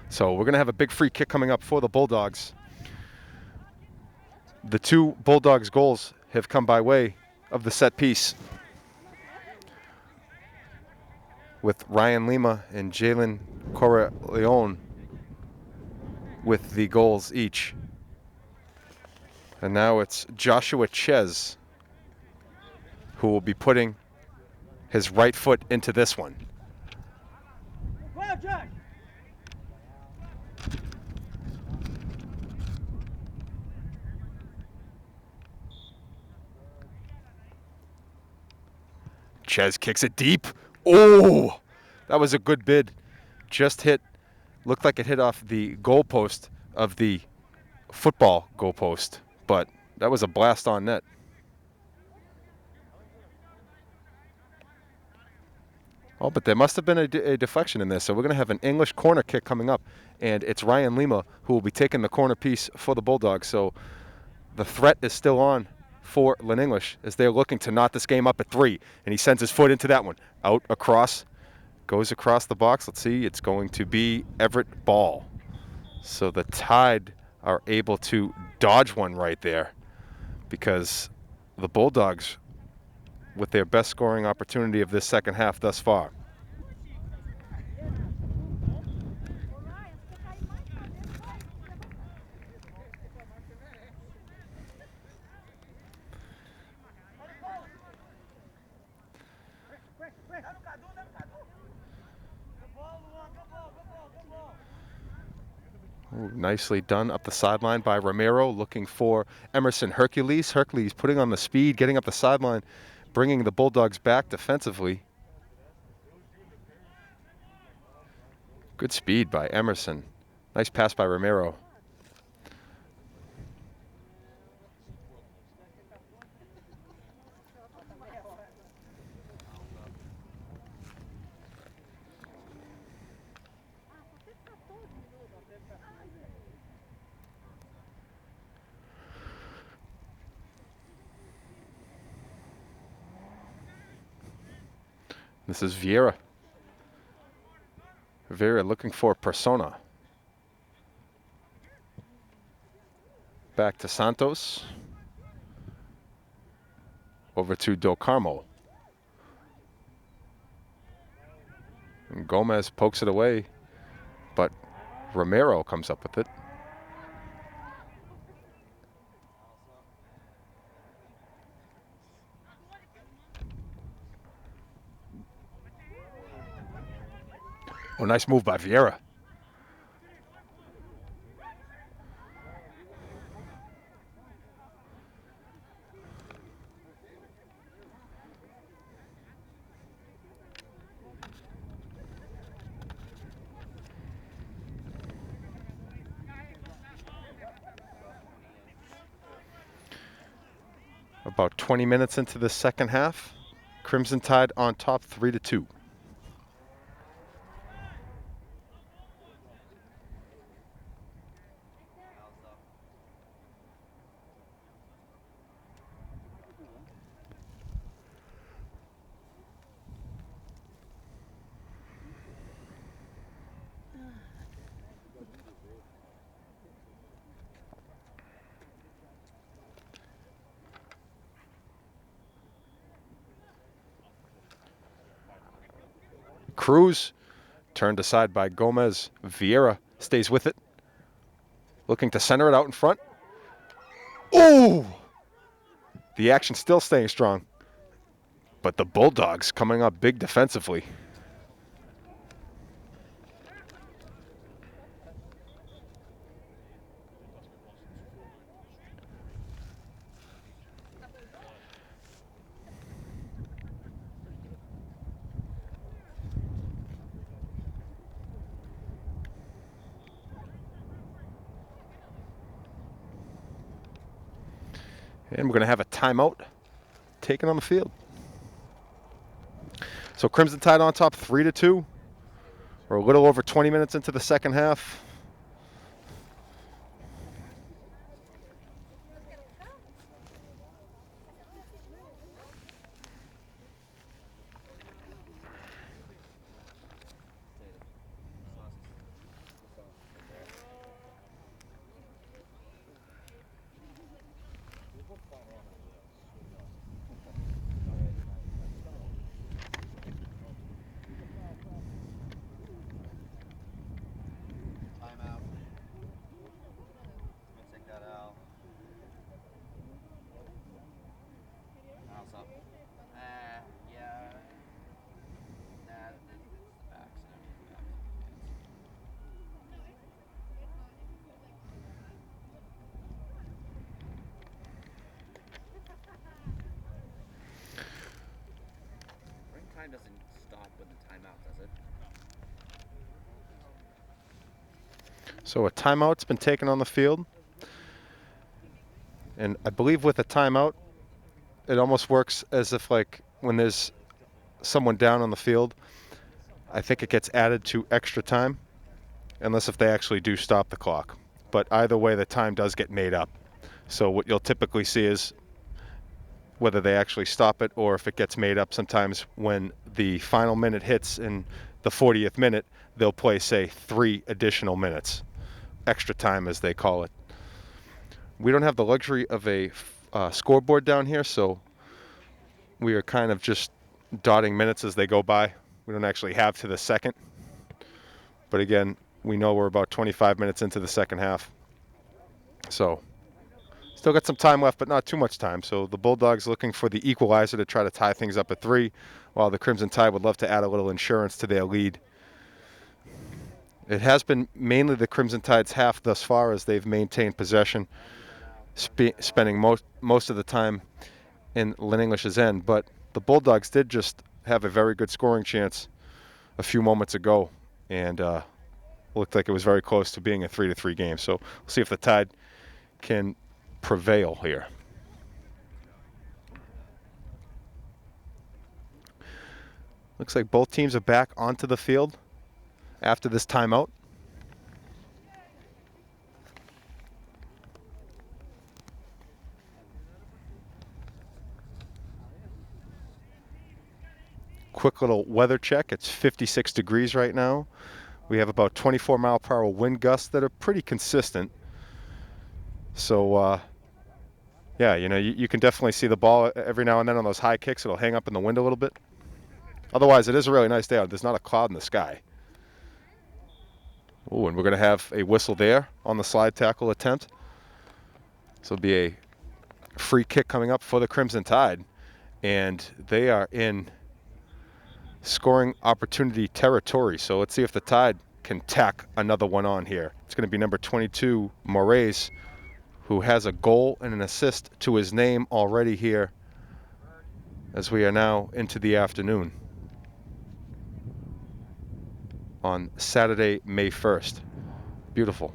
So we're going to have a big free kick coming up for the Bulldogs. The 2 Bulldogs goals have come by way of the set piece, with Ryan Lima and Jalen Corraleone with the goals each. And now it's Joshua Ches who will be putting his right foot into this one. Ches kicks it deep. Oh, that was a good bid. Just hit, looked like it hit off the goalpost of the football goalpost, but that was a blast on net. Oh, but there must have been a deflection in this, so we're going to have an English corner kick coming up, and it's Ryan Lima who will be taking the corner piece for the Bulldogs. So the threat is still on for Lynn English as they're looking to knot this game up at 3. And he sends his foot into that one. Out across, goes across the box. Let's see, it's going to be Everett ball. So the Tide are able to dodge one right there because the Bulldogs, with their best scoring opportunity of this second half thus far. Ooh, nicely done up the sideline by Romero, looking for Emerson Hercules. Hercules putting on the speed, getting up the sideline, bringing the Bulldogs back defensively. Good speed by Emerson. Nice pass by Romero. This is Vieira. Vieira looking for Persona. Back to Santos. Over to Del Carmo. And Gomez pokes it away, but Romero comes up with it. Oh, nice move by Vieira. About 20 minutes into the second half. Crimson Tide on top 3-2. Cruz turned aside by Gomez. Vieira stays with it. Looking to center it out in front. Ooh! The action still staying strong. But the Bulldogs coming up big defensively. And we're going to have a timeout taken on the field. So Crimson Tide on top 3-2. We're a little over 20 minutes into the second half. Timeout. Take that out. Mouse up. Yeah. Nah, it's the backs and everything. Ring time doesn't stop with the timeout, does it? So a timeout's been taken on the field. And I believe with a timeout, it almost works as if like when there's someone down on the field, I think it gets added to extra time, unless if they actually do stop the clock. But either way, the time does get made up. So what you'll typically see is whether they actually stop it or if it gets made up. Sometimes when the final minute hits in the 40th minute, they'll play, say, 3 additional minutes, extra time as they call it. We don't have the luxury of a scoreboard down here, so we are kind of just dotting minutes as they go by. We don't actually have to the second. But again, we know we're about 25 minutes into the second half. So still got some time left, but not too much time. So the Bulldogs looking for the equalizer to try to tie things up at 3, while the Crimson Tide would love to add a little insurance to their lead. It has been mainly the Crimson Tide's half thus far as they've maintained possession, spending most of the time in Lynn English's end. But the Bulldogs did just have a very good scoring chance a few moments ago, and looked like it was very close to being a 3-3 game. So we'll see if the Tide can prevail here. Looks like both teams are back onto the field after this timeout. Quick little weather check. It's 56 degrees right now. We have about 24-mile-per-hour wind gusts that are pretty consistent. So, yeah, you know, you can definitely see the ball every now and then on those high kicks. It'll hang up in the wind a little bit. Otherwise, it is a really nice day out. There's not a cloud in the sky. Ooh, and we're going to have a whistle there on the slide tackle attempt. So it'll be a free kick coming up for the Crimson Tide. And they are in scoring opportunity territory. So let's see if the Tide can tack another one on here. It's going to be number 22, Moraes, who has a goal and an assist to his name already here as we are now into the afternoon on Saturday, May 1st. Beautiful.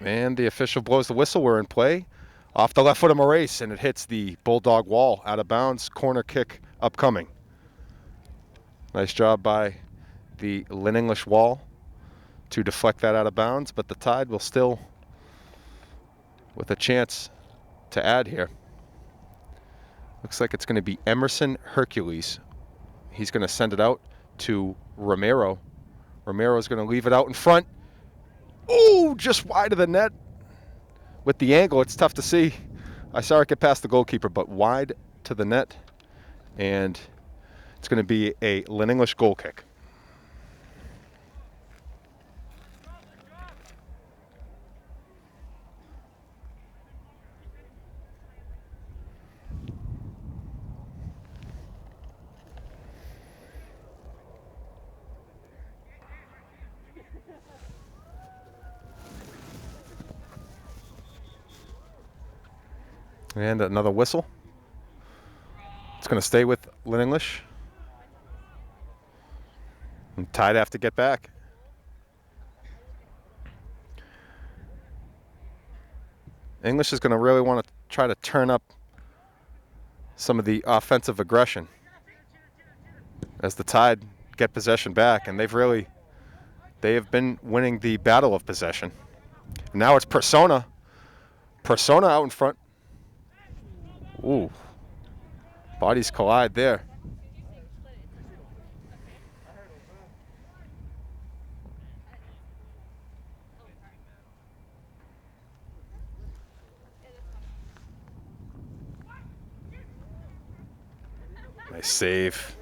And the official blows the whistle. We're in play. Off the left foot of Moraes, and it hits the Bulldog wall out of bounds. Corner kick upcoming. Nice job by the Lynn English wall to deflect that out of bounds, but the Tide will still with a chance to add here. Looks like it's going to be Emerson Hercules. He's going to send it out to Romero. Romero's going to leave it out in front. Ooh, just wide of the net. With the angle, it's tough to see. I saw it get past the goalkeeper, but wide to the net. And it's going to be a Lynn English goal kick. And another whistle. It's going to stay with Lynn English. And Tide have to get back. English is going to really want to try to turn up some of the offensive aggression as the Tide get possession back, and they have been winning the battle of possession. And now it's Persona out in front. Ooh, bodies collide there. Nice save.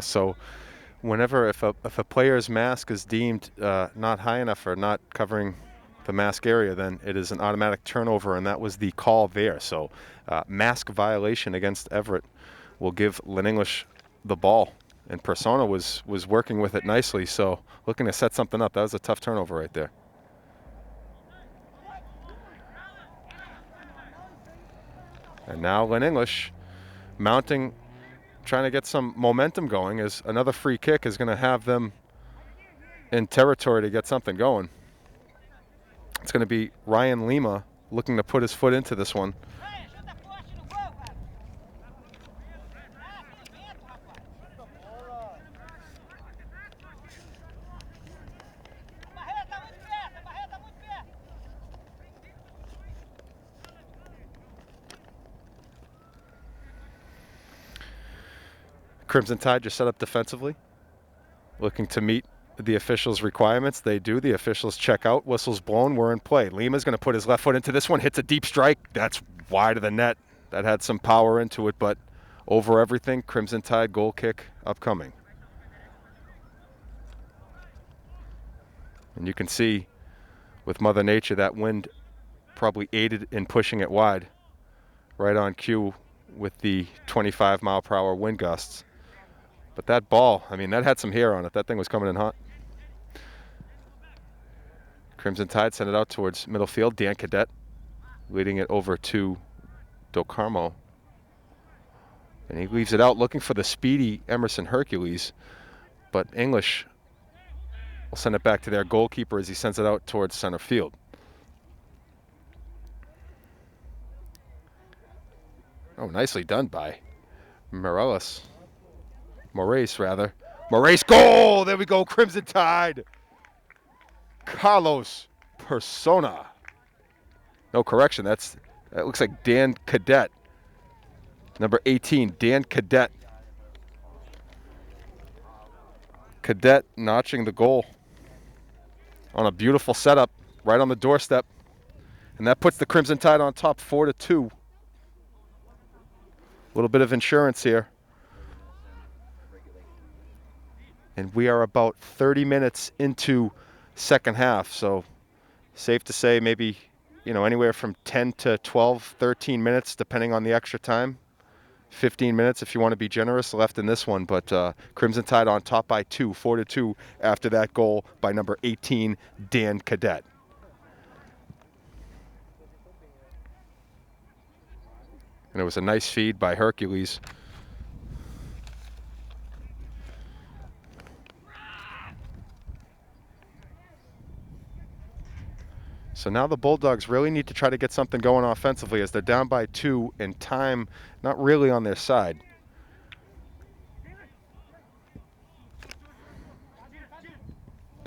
So whenever if a player's mask is deemed not high enough or not covering the mask area, then it is an automatic turnover, and that was the call there. So mask violation against Everett will give Lynn English the ball, and Persona was working with it nicely, so looking to set something up. That was a tough turnover right there. And now Lynn English mounting, trying to get some momentum going, as another free kick is going to have them in territory to get something going. It's going to be Ryan Lima looking to put his foot into this one. Crimson Tide just set up defensively, looking to meet the officials' requirements. They do. The officials check out. Whistle's blown. We're in play. Lima's going to put his left foot into this one. Hits a deep strike. That's wide of the net. That had some power into it, but over everything, Crimson Tide goal kick upcoming. And you can see with Mother Nature that wind probably aided in pushing it wide, right on cue with the 25-mile-per-hour wind gusts. But that ball, I mean, that had some hair on it. That thing was coming in hot. Crimson Tide sent it out towards middle field. Dan Cadet leading it over to Del Carmo. And he leaves it out looking for the speedy Emerson Hercules. But English will send it back to their goalkeeper as he sends it out towards center field. Oh, nicely done by Moraes, rather. Moraes, goal! There we go, Crimson Tide. Carlos Persona. No correction, that looks like Dan Cadet. Number 18, Dan Cadet. Cadet notching the goal on a beautiful setup right on the doorstep. And that puts the Crimson Tide on top 4-2. A little bit of insurance here. And we are about 30 minutes into second half, so safe to say maybe, anywhere from 10 to 12, 13 minutes, depending on the extra time. 15 minutes if you want to be generous left in this one, but Crimson Tide on top by 4-2 after that goal by number 18, Dan Cadet. And it was a nice feed by Hercules. So now the Bulldogs really need to try to get something going offensively as they're down by 2 and time not really on their side.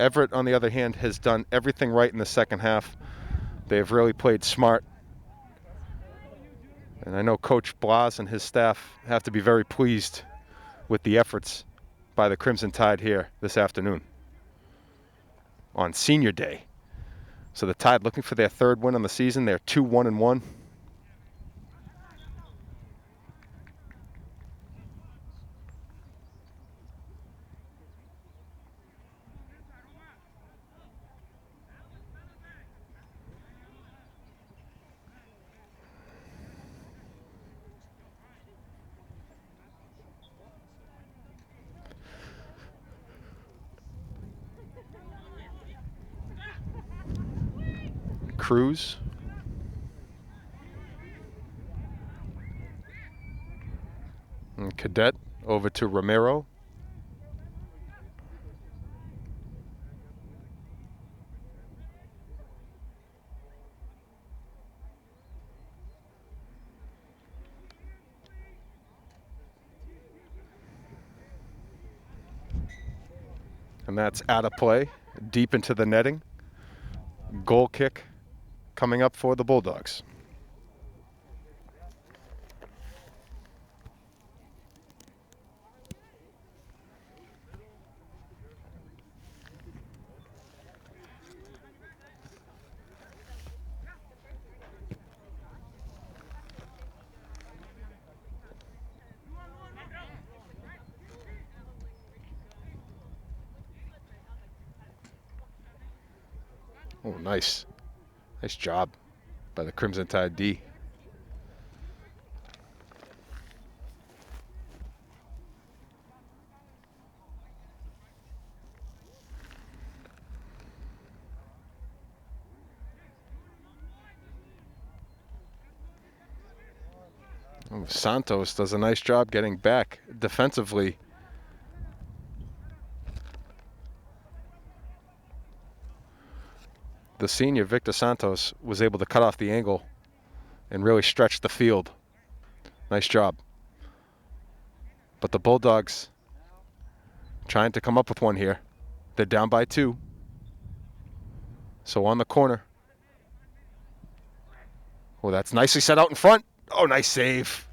Everett, on the other hand, has done everything right in the second half. They have really played smart. And I know Coach Blas and his staff have to be very pleased with the efforts by the Crimson Tide here this afternoon on Senior Day. So the Tide looking for their third win on the season. They're 2-1-1. Cruz. And Cadet over to Romero. And that's out of play, deep into the netting. Goal kick coming up for the Bulldogs. Oh, nice. Nice job by the Crimson Tide D. Oh, Santos does a nice job getting back defensively. The senior, Victor Santos, was able to cut off the angle and really stretch the field. Nice job. But the Bulldogs trying to come up with one here. They're down by 2. So on the corner. Oh, that's nicely set out in front. Oh, nice save.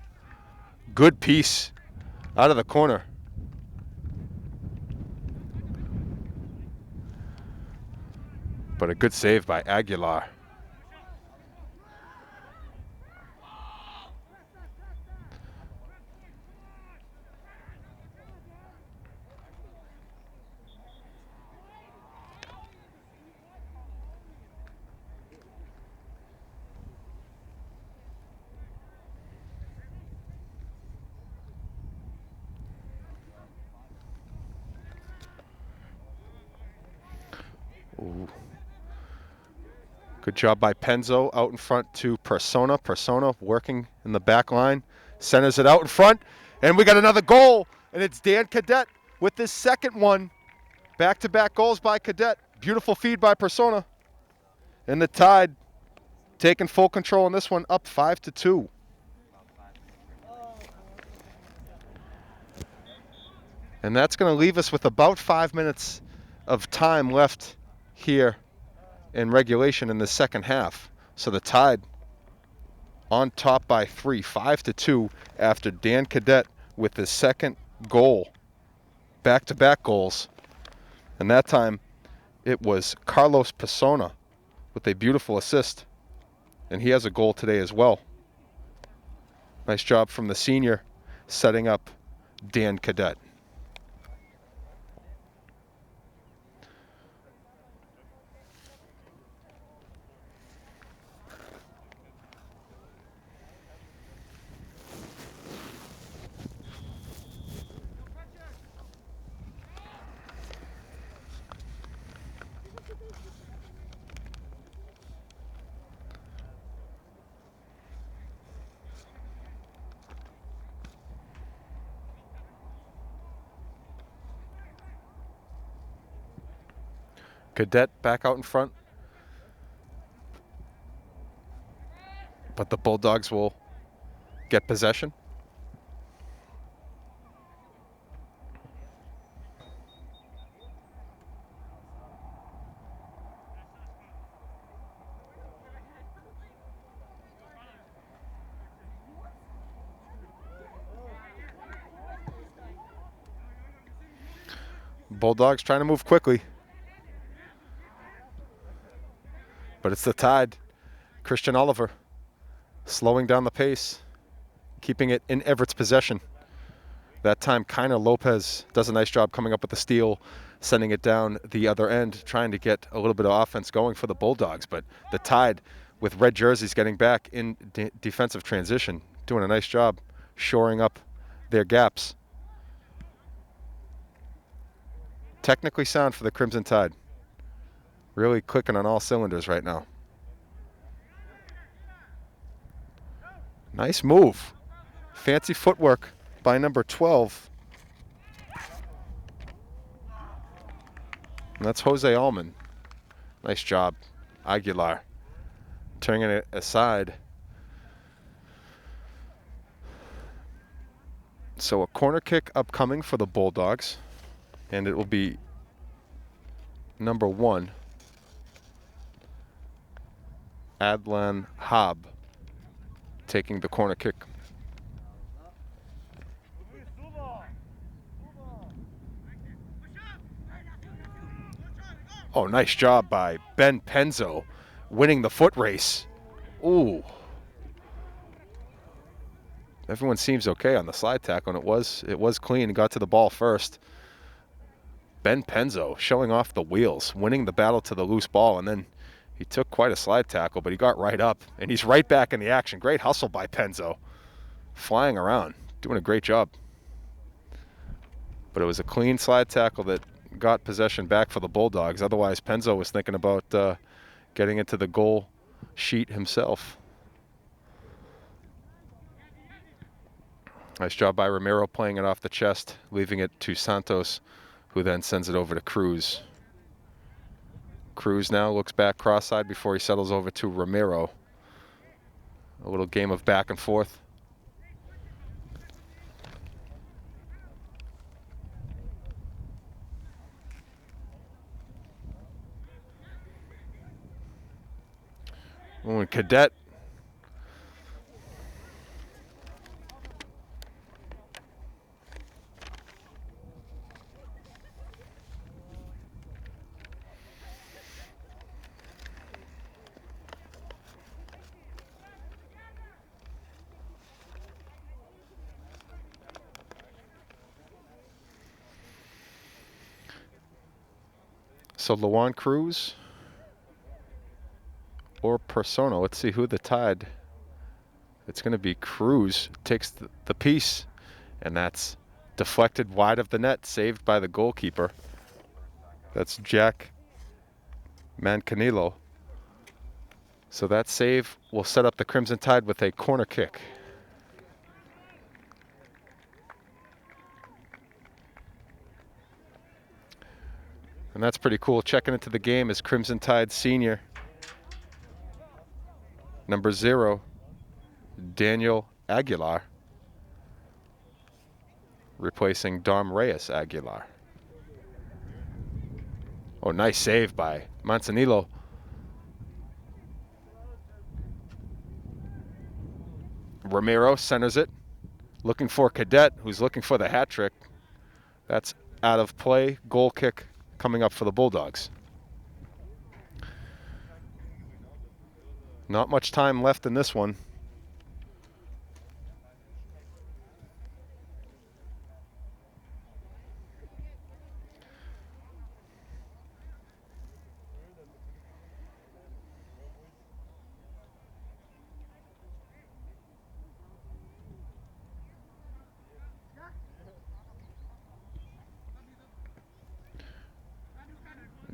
Good piece out of the corner. But a good save by Aguilar. Ooh. Good job by Penzo out in front to Persona. Persona working in the back line. Centers it out in front. And we got another goal. And it's Dan Cadet with his second one. Back-to-back goals by Cadet. Beautiful feed by Persona. And the Tide taking full control in this one, up 5-2. And that's going to leave us with about 5 minutes of time left here in regulation in the second half. So the Tide on top by 3, 5-2 after Dan Cadet with his second goal. Back-to-back goals. And that time it was Carlos Persona with a beautiful assist. And he has a goal today as well. Nice job from the senior setting up Dan Cadet. Cadet back out in front. But the Bulldogs will get possession. Bulldogs trying to move quickly. But it's the Tide. Christian Oliver slowing down the pace, keeping it in Everett's possession. That time, Kiner Lopez does a nice job coming up with the steal, sending it down the other end, trying to get a little bit of offense going for the Bulldogs. But the Tide, with red jerseys, getting back in defensive transition, doing a nice job shoring up their gaps. Technically sound for the Crimson Tide. Really clicking on all cylinders right now. Nice move. Fancy footwork by number 12. And that's Jose Allman. Nice job, Aguilar. Turning it aside. So a corner kick upcoming for the Bulldogs. And it will be number 1. Adlan Hab taking the corner kick. Oh, nice job by Ben Penzo winning the foot race. Ooh. Everyone seems okay on the slide tackle, and it was clean and got to the ball first. Ben Penzo showing off the wheels, winning the battle to the loose ball, and then he took quite a slide tackle, but he got right up, and he's right back in the action. Great hustle by Penzo. Flying around, doing a great job. But it was a clean slide tackle that got possession back for the Bulldogs. Otherwise, Penzo was thinking about getting into the goal sheet himself. Nice job by Ramiro playing it off the chest, leaving it to Santos, who then sends it over to Cruz. Cruz now looks back cross-eyed before he settles over to Ramiro. A little game of back and forth. Oh, and Cadet. So Luan Cruz or Persona. Let's see who the tied. It's going to be Cruz. Takes the piece, and that's deflected wide of the net, saved by the goalkeeper. That's Jack Mancanilo. So that save will set up the Crimson Tide with a corner kick. And that's pretty cool. Checking into the game is Crimson Tide senior, number 0, Daniel Aguilar, replacing Dom Reyes Aguilar. Oh, nice save by Manzanillo. Ramiro centers it, looking for Cadet, who's looking for the hat trick. That's out of play. Goal kick coming up for the Bulldogs. Not much time left in this one.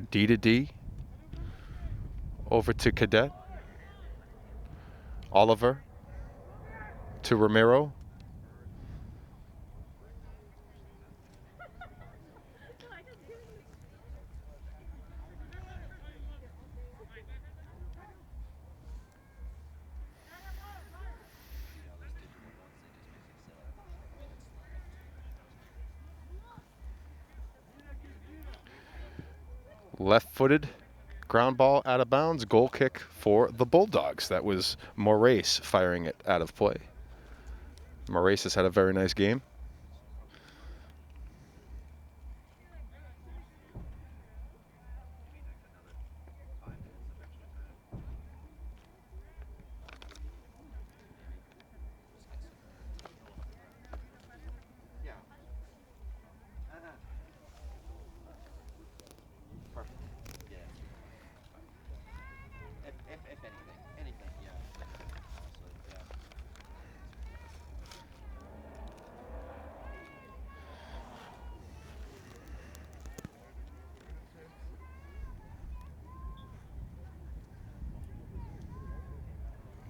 D to D. Over to Cadet. Oliver to Ramiro. Left-footed ground ball out of bounds. Goal kick for the Bulldogs. That was Moraes firing it out of play. Moraes has had a very nice game.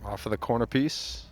Off of the corner piece.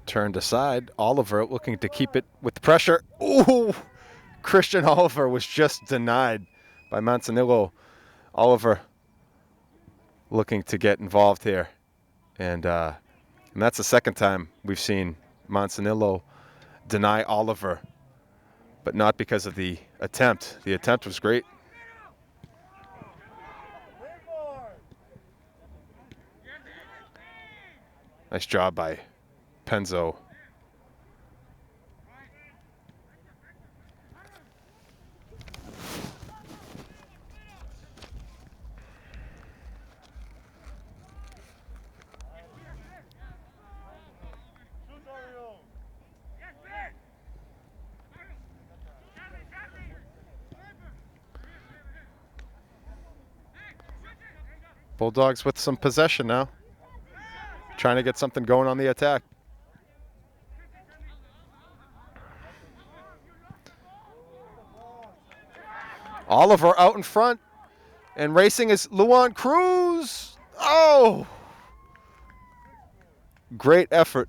Turned aside. Oliver looking to keep it with pressure. Ooh! Christian Oliver was just denied by Manzanillo. Oliver looking to get involved here. And that's the second time we've seen Manzanillo deny Oliver, but not because of the attempt. The attempt was great. Nice job by Penzo. Bulldogs with some possession now. Trying to get something going on the attack. Oliver out in front. And racing is Luan Cruz. Oh! Great effort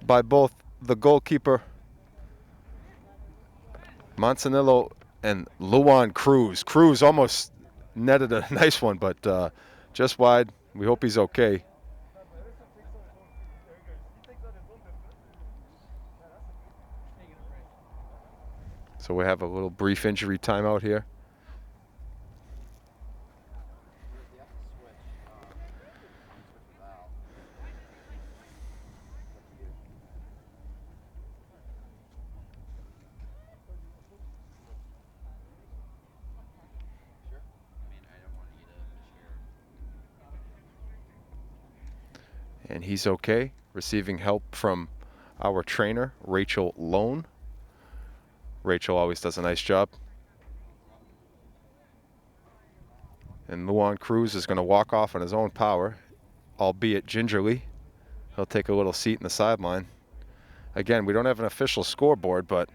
by both the goalkeeper, Manzanillo, and Luan Cruz. Cruz almost netted a nice one, but just wide. We hope he's okay. So we have a little brief injury timeout here. And he's okay, receiving help from our trainer, Rachel Lone. Rachel always does a nice job. And Luan Cruz is going to walk off on his own power, albeit gingerly. He'll take a little seat in the sideline. Again, we don't have an official scoreboard, but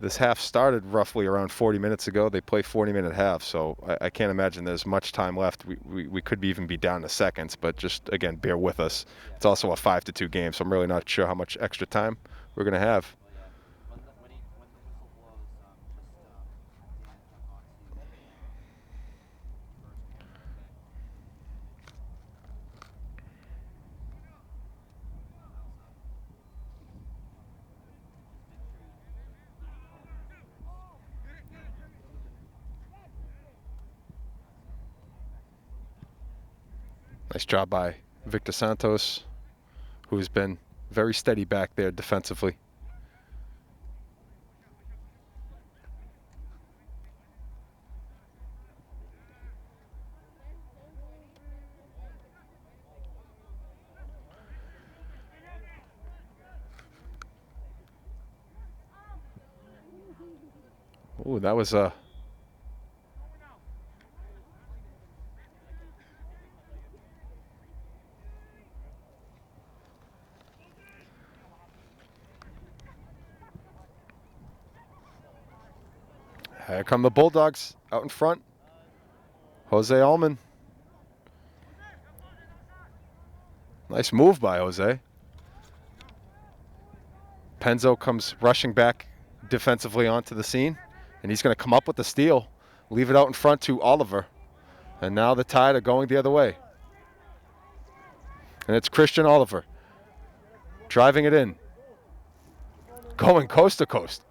this half started roughly around 40 minutes ago. They play 40-minute halves, so I can't imagine there's much time left. We could even be down to seconds, but just, again, bear with us. It's also a 5-2 game, so I'm really not sure how much extra time we're going to have. Nice job by Victor Santos, who's been very steady back there defensively. Ooh, that was a... Here come the Bulldogs out in front. Jose Allman. Nice move by Jose. Penzo comes rushing back defensively onto the scene, and he's going to come up with the steal, leave it out in front to Oliver. And now the Tide are going the other way. And it's Christian Oliver driving it in, going coast to coast,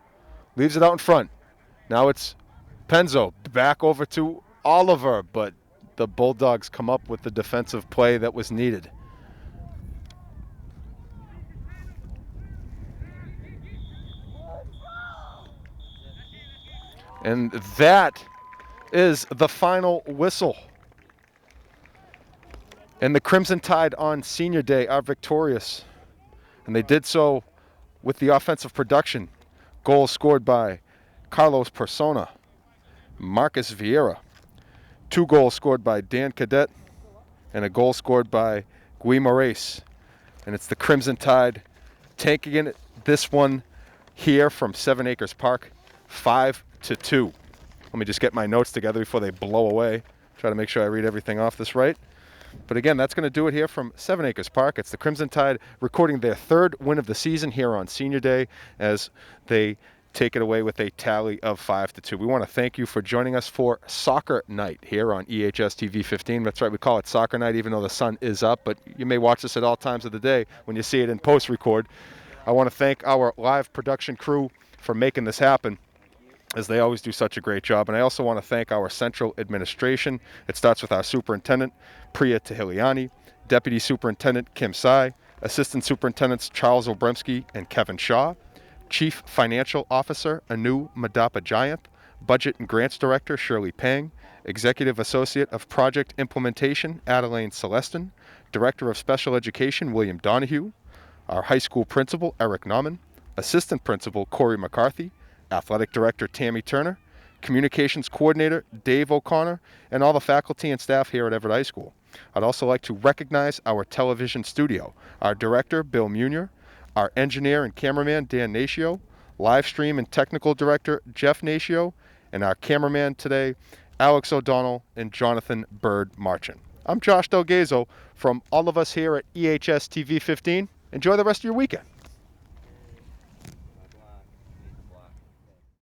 leaves it out in front. Now it's Penzo back over to Oliver, but the Bulldogs come up with the defensive play that was needed. And that is the final whistle. And the Crimson Tide on Senior Day are victorious. And they did so with the offensive production. Goals scored by Carlos Persona, Marcus Vieira. 2 goals scored by Dan Cadet, and a goal scored by Guy Moraes. And it's the Crimson Tide taking in this one here from 7 Acres Park, 5-2. Let me just get my notes together before they blow away. Try to make sure I read everything off this right. But again, that's going to do it here from 7 Acres Park. It's the Crimson Tide recording their 3rd win of the season here on Senior Day as they take it away with a tally of 5-2. We want to thank you for joining us for Soccer Night here on EHS TV 15. That's right, we call it Soccer Night even though the sun is up, but you may watch this at all times of the day when you see it in post-record. I want to thank our live production crew for making this happen, as they always do such a great job. And I also want to thank our central administration. It starts with our superintendent, Priya Tahiliani, Deputy Superintendent Kim Sai, Assistant Superintendents Charles Obremski and Kevin Shaw, Chief Financial Officer Anu Madapa Jayanth, Budget and Grants Director Shirley Pang, Executive Associate of Project Implementation Adeline Celestin, Director of Special Education William Donahue, our high school principal Eric Nauman, Assistant Principal Corey McCarthy, Athletic Director Tammy Turner, Communications Coordinator Dave O'Connor, and all the faculty and staff here at Everett High School. I'd also like to recognize our television studio, our director, Bill Munier, our engineer and cameraman, Dan Natio, live stream and technical director, Jeff Natio, and our cameraman today, Alex O'Donnell and Jonathan Bird Marchant. I'm Josh Delgazo from all of us here at EHS TV 15. Enjoy the rest of your weekend.